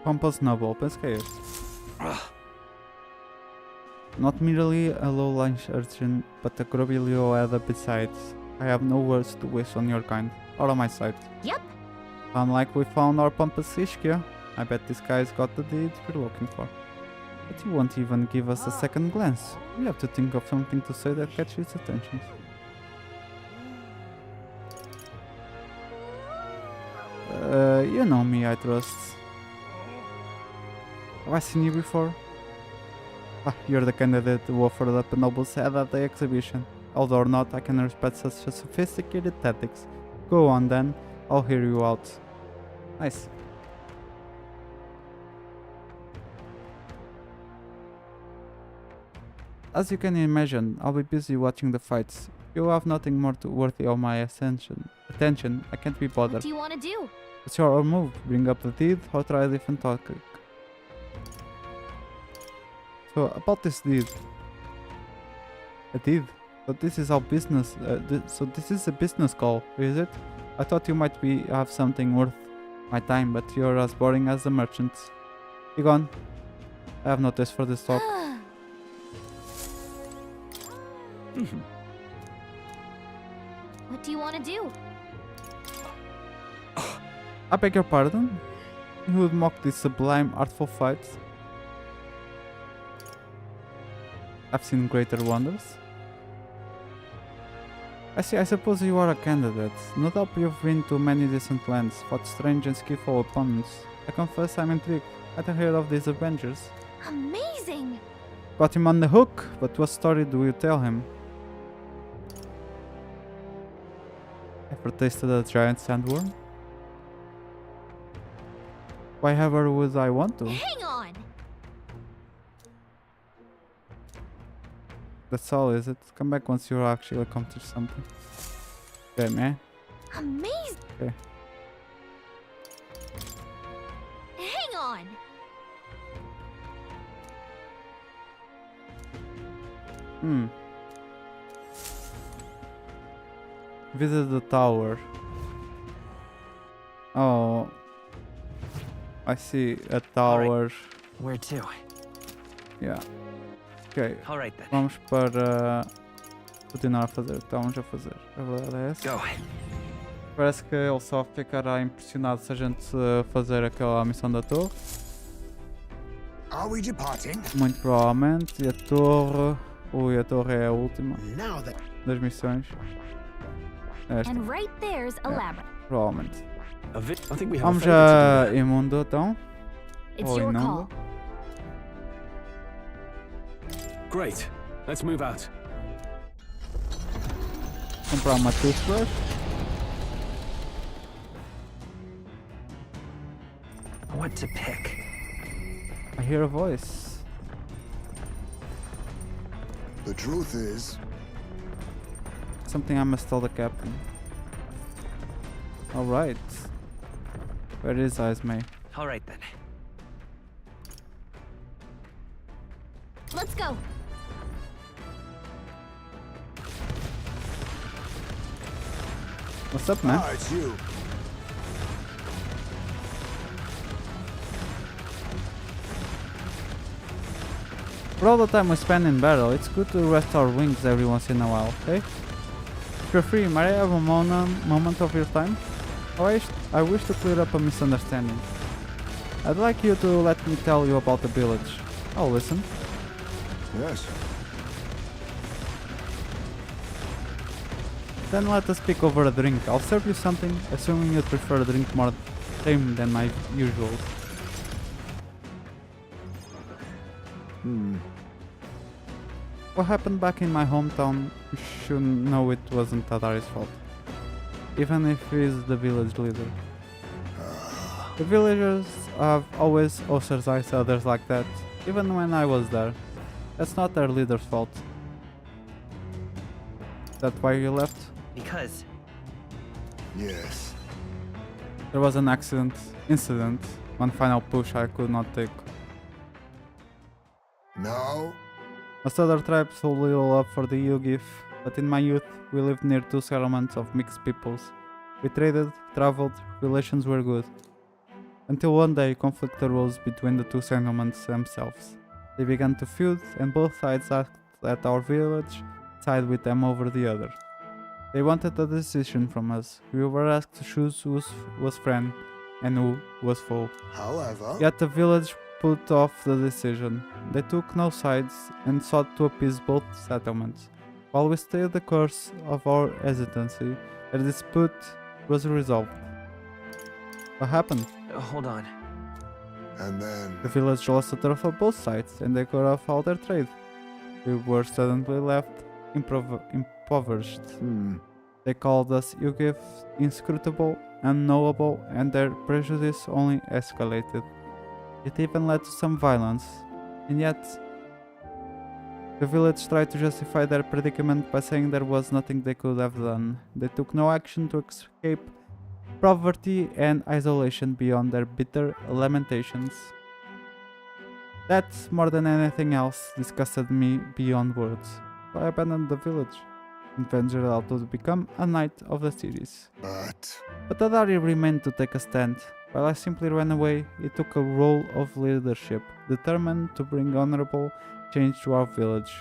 Pompous Noble, penso que é este. Not merely a low lunch urchin, but a Grobilio Ada besides. I have no words to wish on your kind, or on my side. Yep. Unlike we found our pompous Ishkia, I bet this guy's got the deed we're looking for. But you won't even give us a second glance. We have to think of something to say that catches his attention. You know me, I trust. Have I seen you before? Ah, you're the candidate who offered up a noble's head at the exhibition. Although or not, I can respect such a sophisticated tactics. Go on then, I'll hear you out. Nice. As you can imagine, I'll be busy watching the fights. You have nothing more worthy of my attention. I can't be bothered. What do you want to do? What's your move? Bring up the deed or try a different tactic? So, about this deed. A deed? But this is our business. So this is a business call, is it? I thought you might have something worth my time, but you're as boring as the merchants. Be gone. I have no taste for this talk. What do you want to do? I beg your pardon? You would mock these sublime, artful fights? I've seen greater wonders. I see, I suppose you are a candidate. No doubt you've been to many distant lands, fought strange and skillful opponents. I confess I'm intrigued. I'd heard of these adventures. Amazing! Got him on the hook, but what story do you tell him? Ever tasted a giant sandworm? Why ever would I want to? Hang on! That's all, is it? Come back once you actually accomplish something. Okay, man. Amazing! Okay. Hang on! Visit the tower. Oh, I see a tower. Right. Where to? Yeah. Ok. Alright then. Vamos para continuar a fazer o que estávamos a fazer. A verdade é essa. Go. Parece que ele só ficará impressionado se a gente fazer aquela missão da torre. Are we departing? Muito provavelmente. E a torre. Ui, a torre é a última das missões. Esta. And right there's a labyrinth. Provavelmente. I think we have Vamos a favor to a do imundo então. It's Ou your inundo. call. Great. Let's move out. Comprar uma toothbrush. What to pick? I hear a voice. The truth is... Something I must tell the captain. Alright. Where is Heismay? Alright then. Let's go. What's up, man? Ah, it's you. For all the time we spend in battle, it's good to rest our wings every once in a while, okay? If you're free, might I have a moment of your time? I wish to clear up a misunderstanding. I'd like you to let me tell you about the village. I'll listen. Yes. Then let us speak over a drink. I'll serve you something, assuming you'd prefer a drink more tame than my usual. What happened back in my hometown, you should know it wasn't Tadari's fault. Even if he's the village leader. The villagers have always ostracized others like that, even when I was there. That's not their leader's fault. That's why you left? Because... Yes. There was an incident, one final push I could not take. No? Most other tribes hold little love for the Yugif, but in my youth we lived near two settlements of mixed peoples. We traded, traveled, relations were good. Until one day conflict arose between the two settlements themselves. They began to feud and both sides asked that our village side with them over the other. They wanted a decision from us. We were asked to choose who was friend and who was foe. However... Yet the village put off the decision. They took no sides and sought to appease both settlements. While we stayed the course of our hesitancy, a dispute was resolved. What happened? Hold on. And then... The village lost the turf of both sides and they cut off all their trade. We were suddenly left impoverished. They called us Yugif inscrutable, unknowable, and their prejudice only escalated. It even led to some violence, and yet the village tried to justify their predicament by saying there was nothing they could have done. They took no action to escape poverty and isolation beyond their bitter lamentations. That, more than anything else, disgusted me beyond words. So I abandoned the village and ventured out to become a knight of the cities. But Tadari remained to take a stand. While I simply ran away, he took a role of leadership, determined to bring honorable change to our village.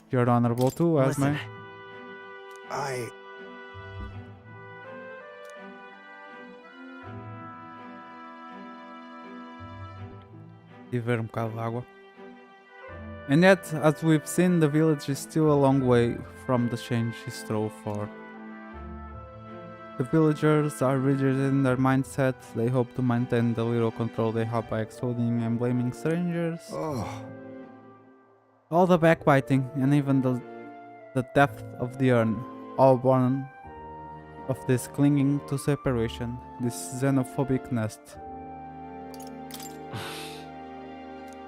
You're honorable too, Heismay. E ver bocado de água. And yet, as we've seen, the village is still a long way from the change he strove for. The villagers are rigid in their mindset. They hope to maintain the little control they have by excluding and blaming strangers. All the backbiting and even the depth of the urn, all born of this clinging to separation, this xenophobic nest.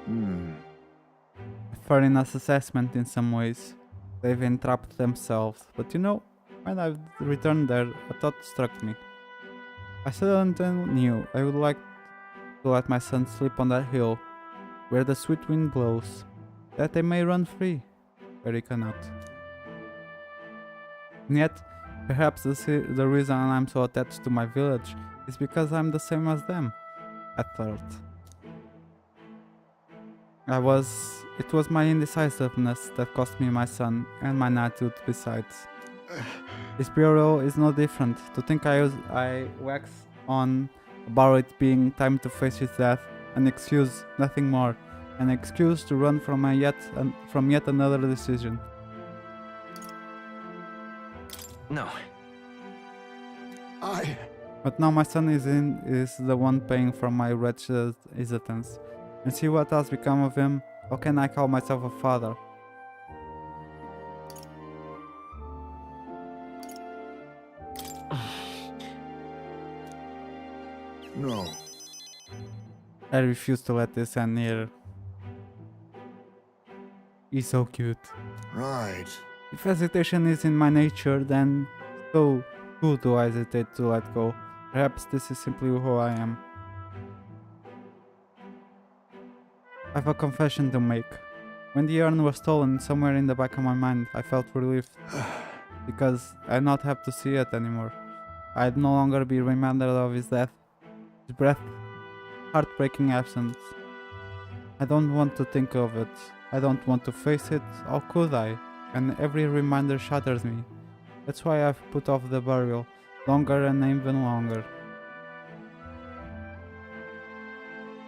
A fair enough assessment in some ways. They've entrapped themselves, but you know, when I returned there, a thought struck me. I suddenly knew I would like to let my son sleep on that hill, where the sweet wind blows. that they may run free, where you cannot. And yet, perhaps the reason I'm so attached to my village is because I'm the same as them, I thought. It was my indecisiveness that cost me my son and my knighthood besides. This bureau is no different. To think I wax on about it being time to face his death, an excuse, nothing more, an excuse to run from yet another decision. No. But now my son is the one paying for my wretched hesitance. And see what has become of him. How can I call myself a father? No. I refuse to let this end here. He's so cute. Right. If hesitation is in my nature, then so who do I hesitate to let go? Perhaps this is simply who I am. I have a confession to make. When the urn was stolen, somewhere in the back of my mind, I felt relieved. Because I'd not have to see it anymore. I'd no longer be reminded of his death, his breath, heartbreaking absence. I don't want to think of it. I don't want to face it. How could I? And every reminder shatters me. That's why I've put off the burial, longer and even longer.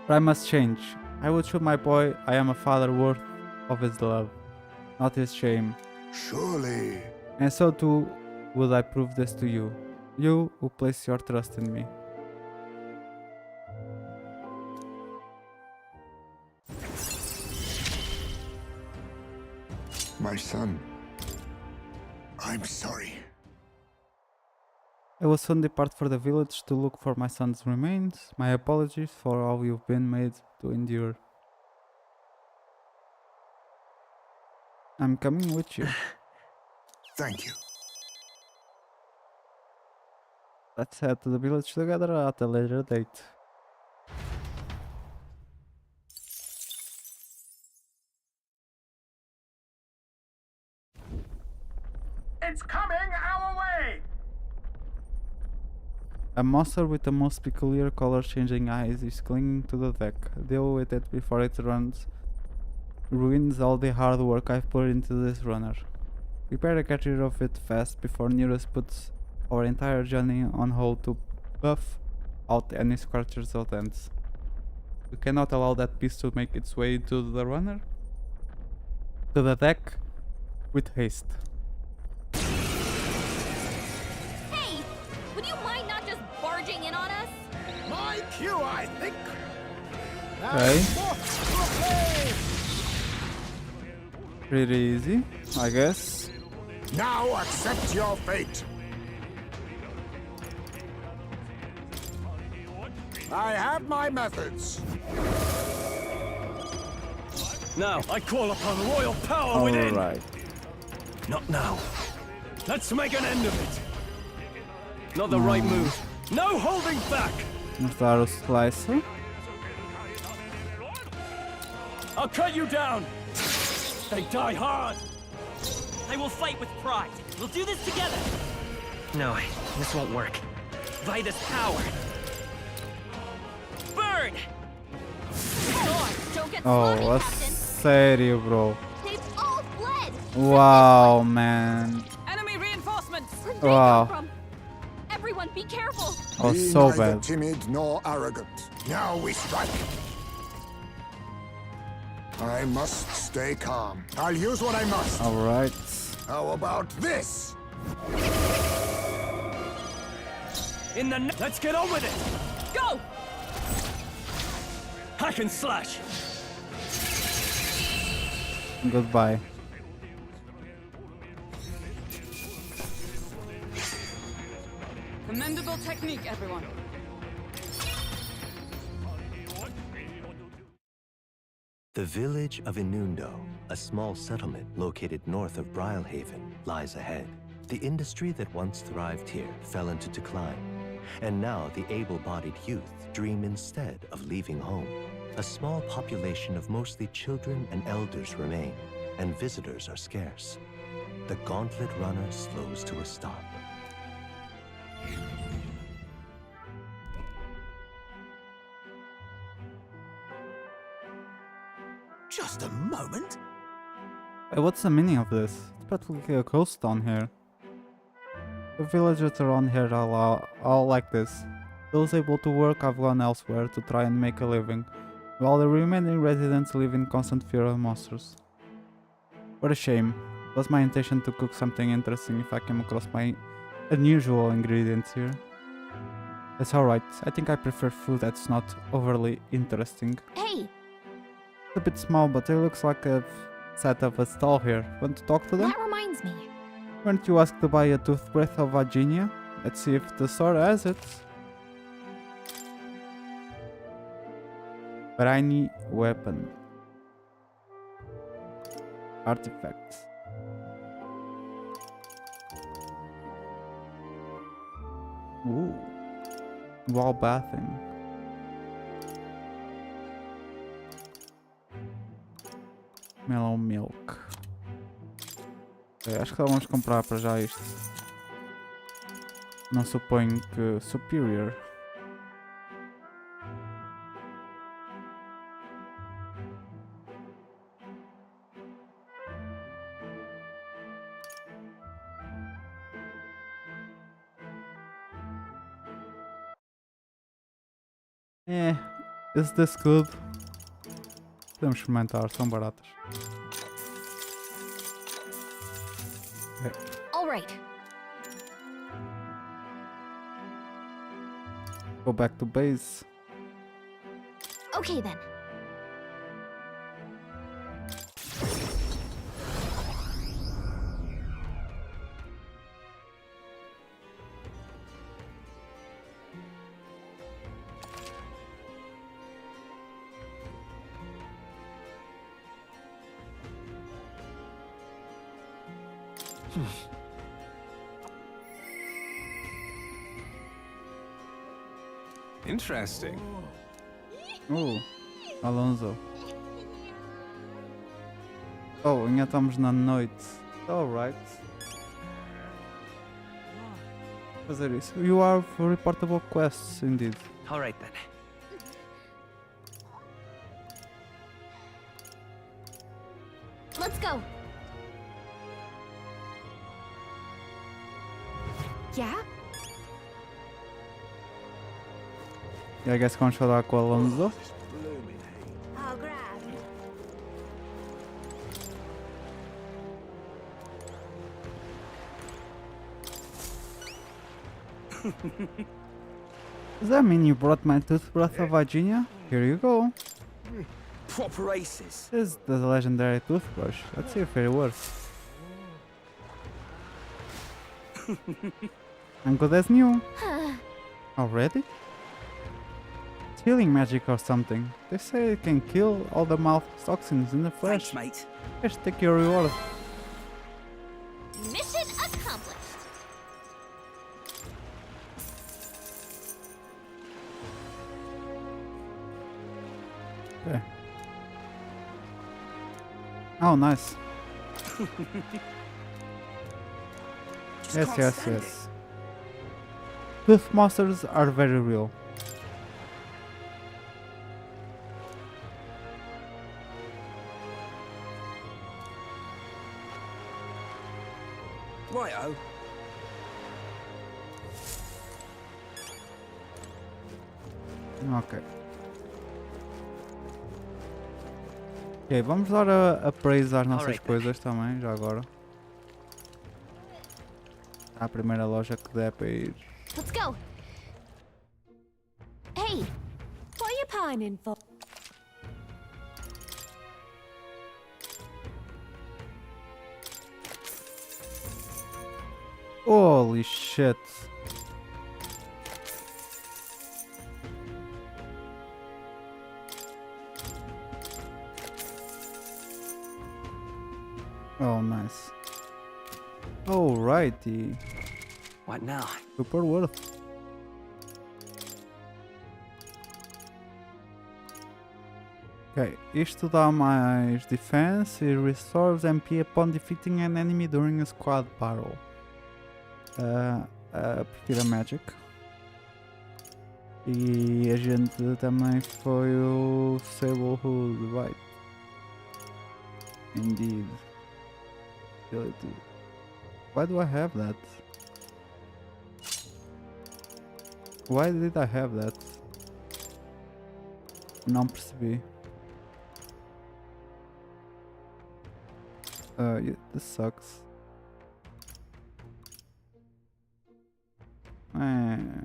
But I must change. I would show my boy I am a father worth of his love, not his shame. Surely. And so too would I prove this to you, you who place your trust in me. My son. I'm sorry. I will soon depart for the village to look for my son's remains. My apologies for all you've been made to endure. I'm coming with you. Thank you. Let's head to the village together at a later date. It's coming our way! A monster with the most peculiar color-changing eyes is clinging to the deck. Deal with it before it ruins all the hard work I've put into this runner. Prepare to get rid of it fast before Nearest puts our entire journey on hold to buff out any scratches or dents. We cannot allow that piece to make its way to the runner. To the deck with haste. Hey! Would you mind not just barging in on us? My cue, I think. Okay. Pretty easy, I guess. Now accept your fate. I have my methods. Now, I call upon royal power within! Alright. Not now. Let's make an end of it. Not the right move. No holding back! Vamos dar o slicer. I'll cut you down! They die hard! I will fight with pride. We'll do this together. No, this won't work. Vitus power. Burn! Don't get Oh, slaughtered, a Captain. sério, bro. They've all fled. Wow, man. Enemy reinforcements! Where'd they Wow. come from? Everyone, be careful. Oh, Be so neither bad. timid nor arrogant. Now we strike. I must stay calm. I'll use what I must. Alright. How about this? In the let's get on with it! Go! Hack and slash! Goodbye. Commendable technique, everyone. The village of Inundo, a small settlement located north of Brilhaven, lies ahead. The industry that once thrived here fell into decline, and now the able-bodied youth dream instead of leaving home. A small population of mostly children and elders remain, and visitors are scarce. The gauntlet runner slows to a stop. Just a moment. Hey, what's the meaning of this? It's practically a ghost town here. The villagers around here are all like this. Those able to work have gone elsewhere to try and make a living, while the remaining residents live in constant fear of monsters. What a shame. It was my intention to cook something interesting if I came across my unusual ingredients here. That's alright, I think I prefer food that's not overly interesting. Hey! It's a bit small, but it looks like a set up a stall here. Want to talk to them? That reminds me. Weren't you asked to buy a toothbrush of Virginia? Let's see if the store has it. Briny weapon. Artifacts. Ooh. Wall bathing. Melon milk. Acho que só vamos comprar para já isto. Não suponho que superior. Is this good? Podemos experimentar, são baratas. All right. Go back to base. Okay then. Interesting. Oh, Alonzo. Oh, ainda estamos na noite. Alright. Fazer isso. You are for reportable quests, indeed. Alright then. Let's go. Yeah? E I guess vamos falar com o Alonzo. I'll grab. Does that mean you brought my toothbrush of Virginia? Here you go. Proper aces. This is the legendary toothbrush. Let's see if it works. I'm good as new. Already? It's healing magic or something. They say it can kill all the mouth toxins in the flesh. Thanks, mate. Just take your reward. Mission accomplished. Okay. Oh, nice. Yes. Tooth monsters are very real. Righto. Ok. Ok, vamos dar a praise às nossas coisas também, já agora. À primeira loja que der para ir. Let's go. Hey, what are you pining for? Holy shit. Oh, nice. Alrighty. What now? Super worth. Ok, isto dá mais defense e restores MP upon defeating an enemy during a squad battle. Prefiro a Magic. E a gente também foi o Sablehood, right? Indeed. Ability. Why do I have that? Why did I have that? Não percebi. This sucks.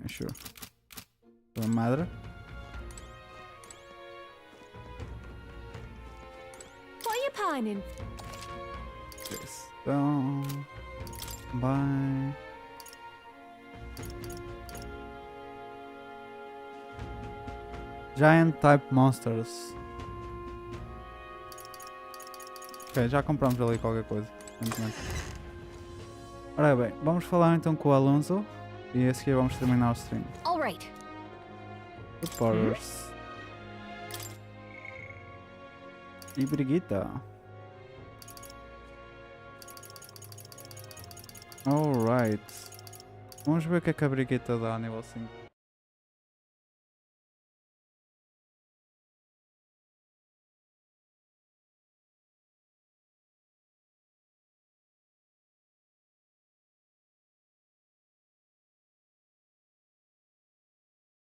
Sure. Madre. Why are you pining? Yes. Então, bye. Giant type monsters. Ok, já compramos ali qualquer coisa. Ora bem, vamos falar então com o Alonzo e a seguir vamos terminar o stream. Alright. Supporters. E Brigitta. Alright. Vamos ver o que é que a Brigitta dá a nível 5.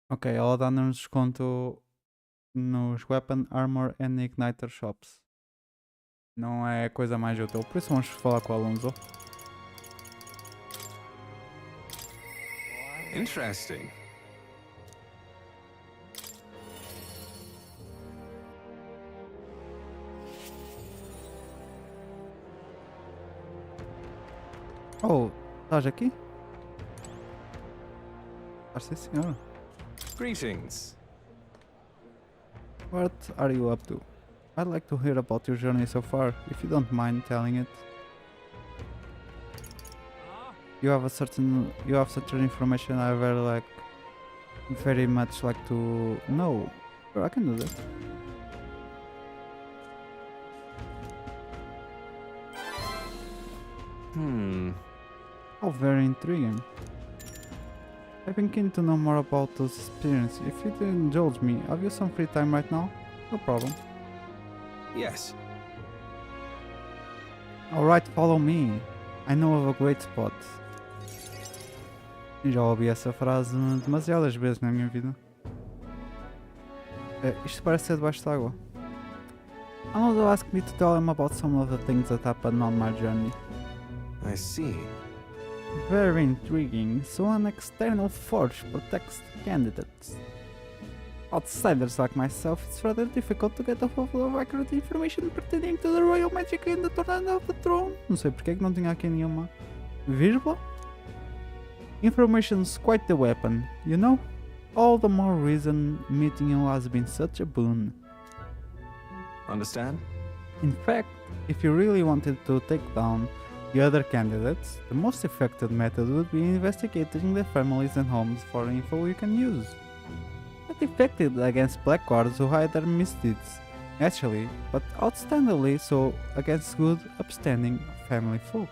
Ok, ela dá-nos desconto nos Weapon, Armor and Igniter Shops. Não é coisa mais útil, por isso vamos falar com o Alonzo. Interesting. Oh, estás aqui? Estás sim, senhor. Greetings. What are you up to? I'd like to hear about your journey so far, if you don't mind telling it. You have certain information I very much like to know. Sure, I can do that. Oh, very intriguing. I've been keen to know more about those experiences. If you don't indulge me, have you some free time right now? No problem. Yes. Alright, follow me. I know of a great spot. Já ouvi essa frase demasiadas vezes na minha vida. Isto parece ser debaixo d'água. Alonzo asked me to tell him about some of the things that happened on my journey. I see. Very intriguing. So an external force protects the candidates. Outsiders like myself, it's rather difficult to get a hold of accurate information pertaining to the royal magic in the Torneio of the Throne. Não sei porque é que não tinha aqui nenhuma vírgula. Information's quite the weapon, you know? All the more reason meeting you has been such a boon. Understand? In fact, if you really wanted to take down the other candidates, the most effective method would be investigating their families and homes for info you can use. Not effective against black guards who hide their misdeeds, naturally, but outstandingly so against good, upstanding family folk.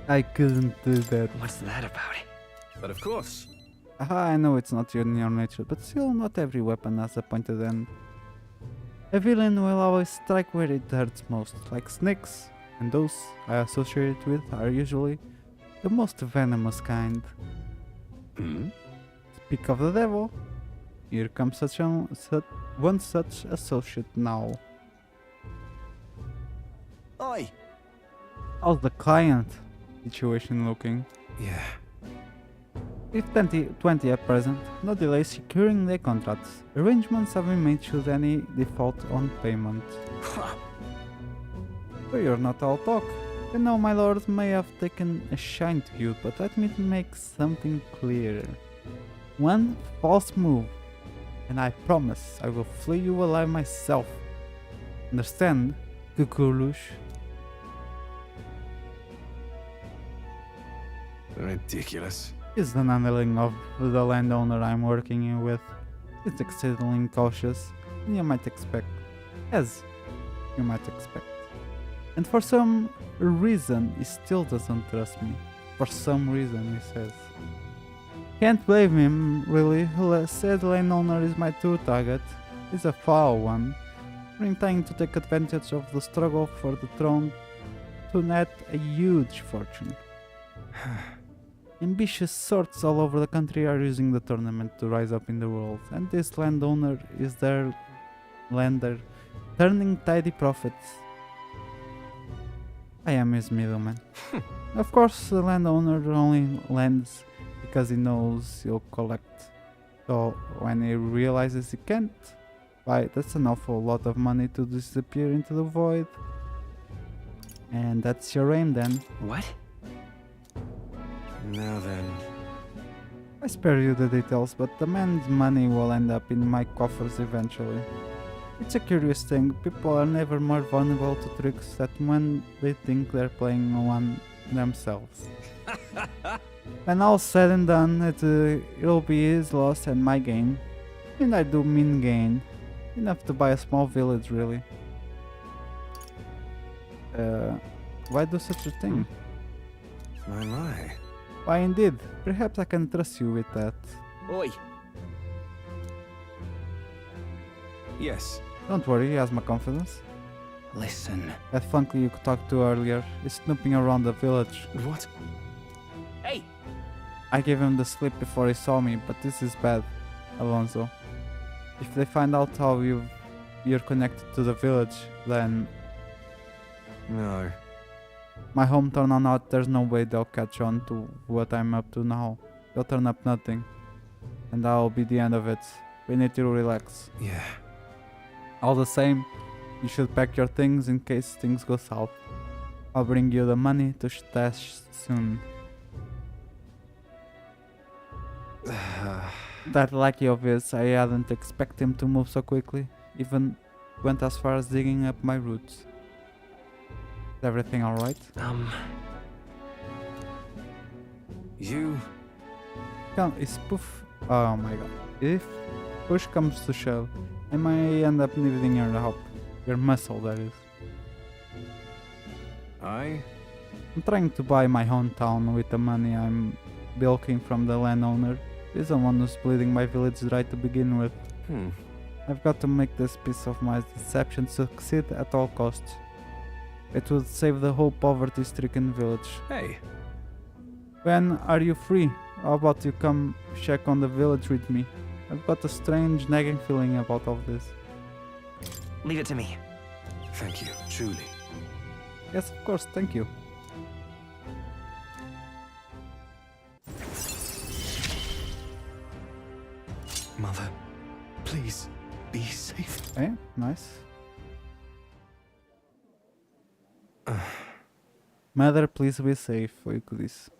I couldn't do that. What's that about? But of course. I know it's not in your nature, but still not every weapon has a pointed end. A villain will always strike where it hurts most, like snakes, and those I associate with are usually the most venomous kind. Speak of the devil, here comes one such associate now. Oi! How's the client situation looking? Yeah. With 20 at present, no delay securing their contracts. Arrangements have been made should any default on payment. But you're not all talk. I know my lord may have taken a shine to you, but let me make something clear. One false move, and I promise I will flay you alive myself. Understand, Kukurush? Ridiculous. Is the handling of the landowner I'm working with. It's exceedingly cautious. and you might expect, as you might expect. And for some reason, he still doesn't trust me. For some reason, he says. Can't blame him, really. Said landowner is my true target. He's a foul one, trying to take advantage of the struggle for the throne to net a huge fortune. Ambitious sorts all over the country are using the tournament to rise up in the world, and this landowner is their lender, turning tidy profits. I am his middleman. Of course, the landowner only lends because he knows he'll collect. So when he realizes he can't, why, that's an awful lot of money to disappear into the void. And that's your aim then. What? Now then. I spare you the details, but the man's money will end up in my coffers eventually. It's a curious thing, people are never more vulnerable to tricks than when they think they're playing one themselves. When all's said and done, it'll be his loss and my gain. And I do mean gain. Enough to buy a small village, really. Why do such a thing? My. Why indeed, perhaps I can trust you with that. Oi! Yes. Don't worry, he has my confidence. Listen. That flunky you talked to earlier is snooping around the village. What? Hey! I gave him the slip before he saw me, but this is bad, Alonzo. If they find out how you're connected to the village, then... No. My hometown or not, there's no way they'll catch on to what I'm up to now. They'll turn up nothing. And that'll be the end of it. We need to relax. Yeah. All the same, you should pack your things in case things go south. I'll bring you the money to stash soon. That lucky obvious, I hadn't expected him to move so quickly. Even went as far as digging up my roots. Is everything alright? You... Come, is poof... Oh my god. If push comes to shove, I might end up needing your help. Your muscle, that is. I'm trying to buy my hometown with the money I'm bilking from the landowner. He's the one who's bleeding my village dry to begin with. I've got to make this piece of my deception succeed at all costs. It would save the whole poverty-stricken village. Hey. When are you free? How about you come check on the village with me? I've got a strange nagging feeling about all this. Leave it to me. Thank you, truly. Yes, of course, thank you. Mother, please, be safe. Eh? Nice. Mother, please be safe, foi o que disse.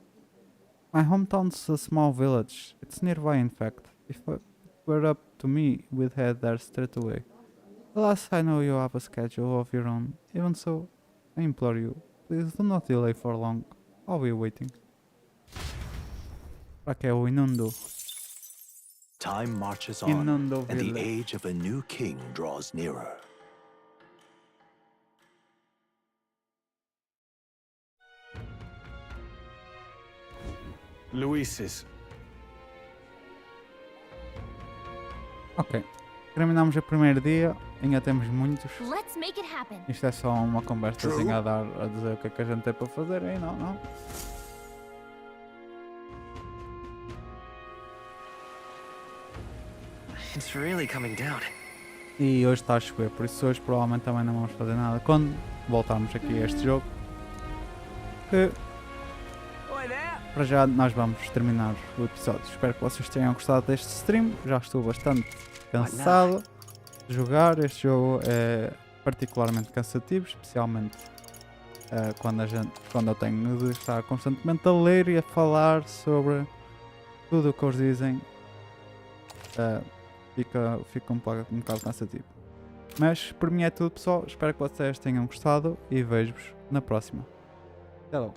My hometown's a small village. It's nearby, in fact. If it were up to me, we'd head there straight away. Alas, I know you have a schedule of your own. Even so, I implore you, please do not delay for long. I'll be waiting. Para que é o Inundo? Time marches on, Inundo and the village. age of a new king draws nearer. Luis's. Ok. Terminamos o primeiro dia. Ainda temos muitos. Let's make it happen. Isto é só uma conversazinha a dizer o que é que a gente tem para fazer. Aí não. It's really coming down. E hoje está a chover, por isso hoje provavelmente também não vamos fazer nada. Quando voltarmos aqui a este jogo, que para já nós vamos terminar o episódio. Espero que vocês tenham gostado deste stream. Já estou bastante cansado de jogar. Este jogo é particularmente cansativo, especialmente quando eu tenho de estar constantemente a ler e a falar sobre tudo o que eles dizem. Fica um bocado cansativo. Mas por mim é tudo, pessoal. Espero que vocês tenham gostado e vejo-vos na próxima. Até logo.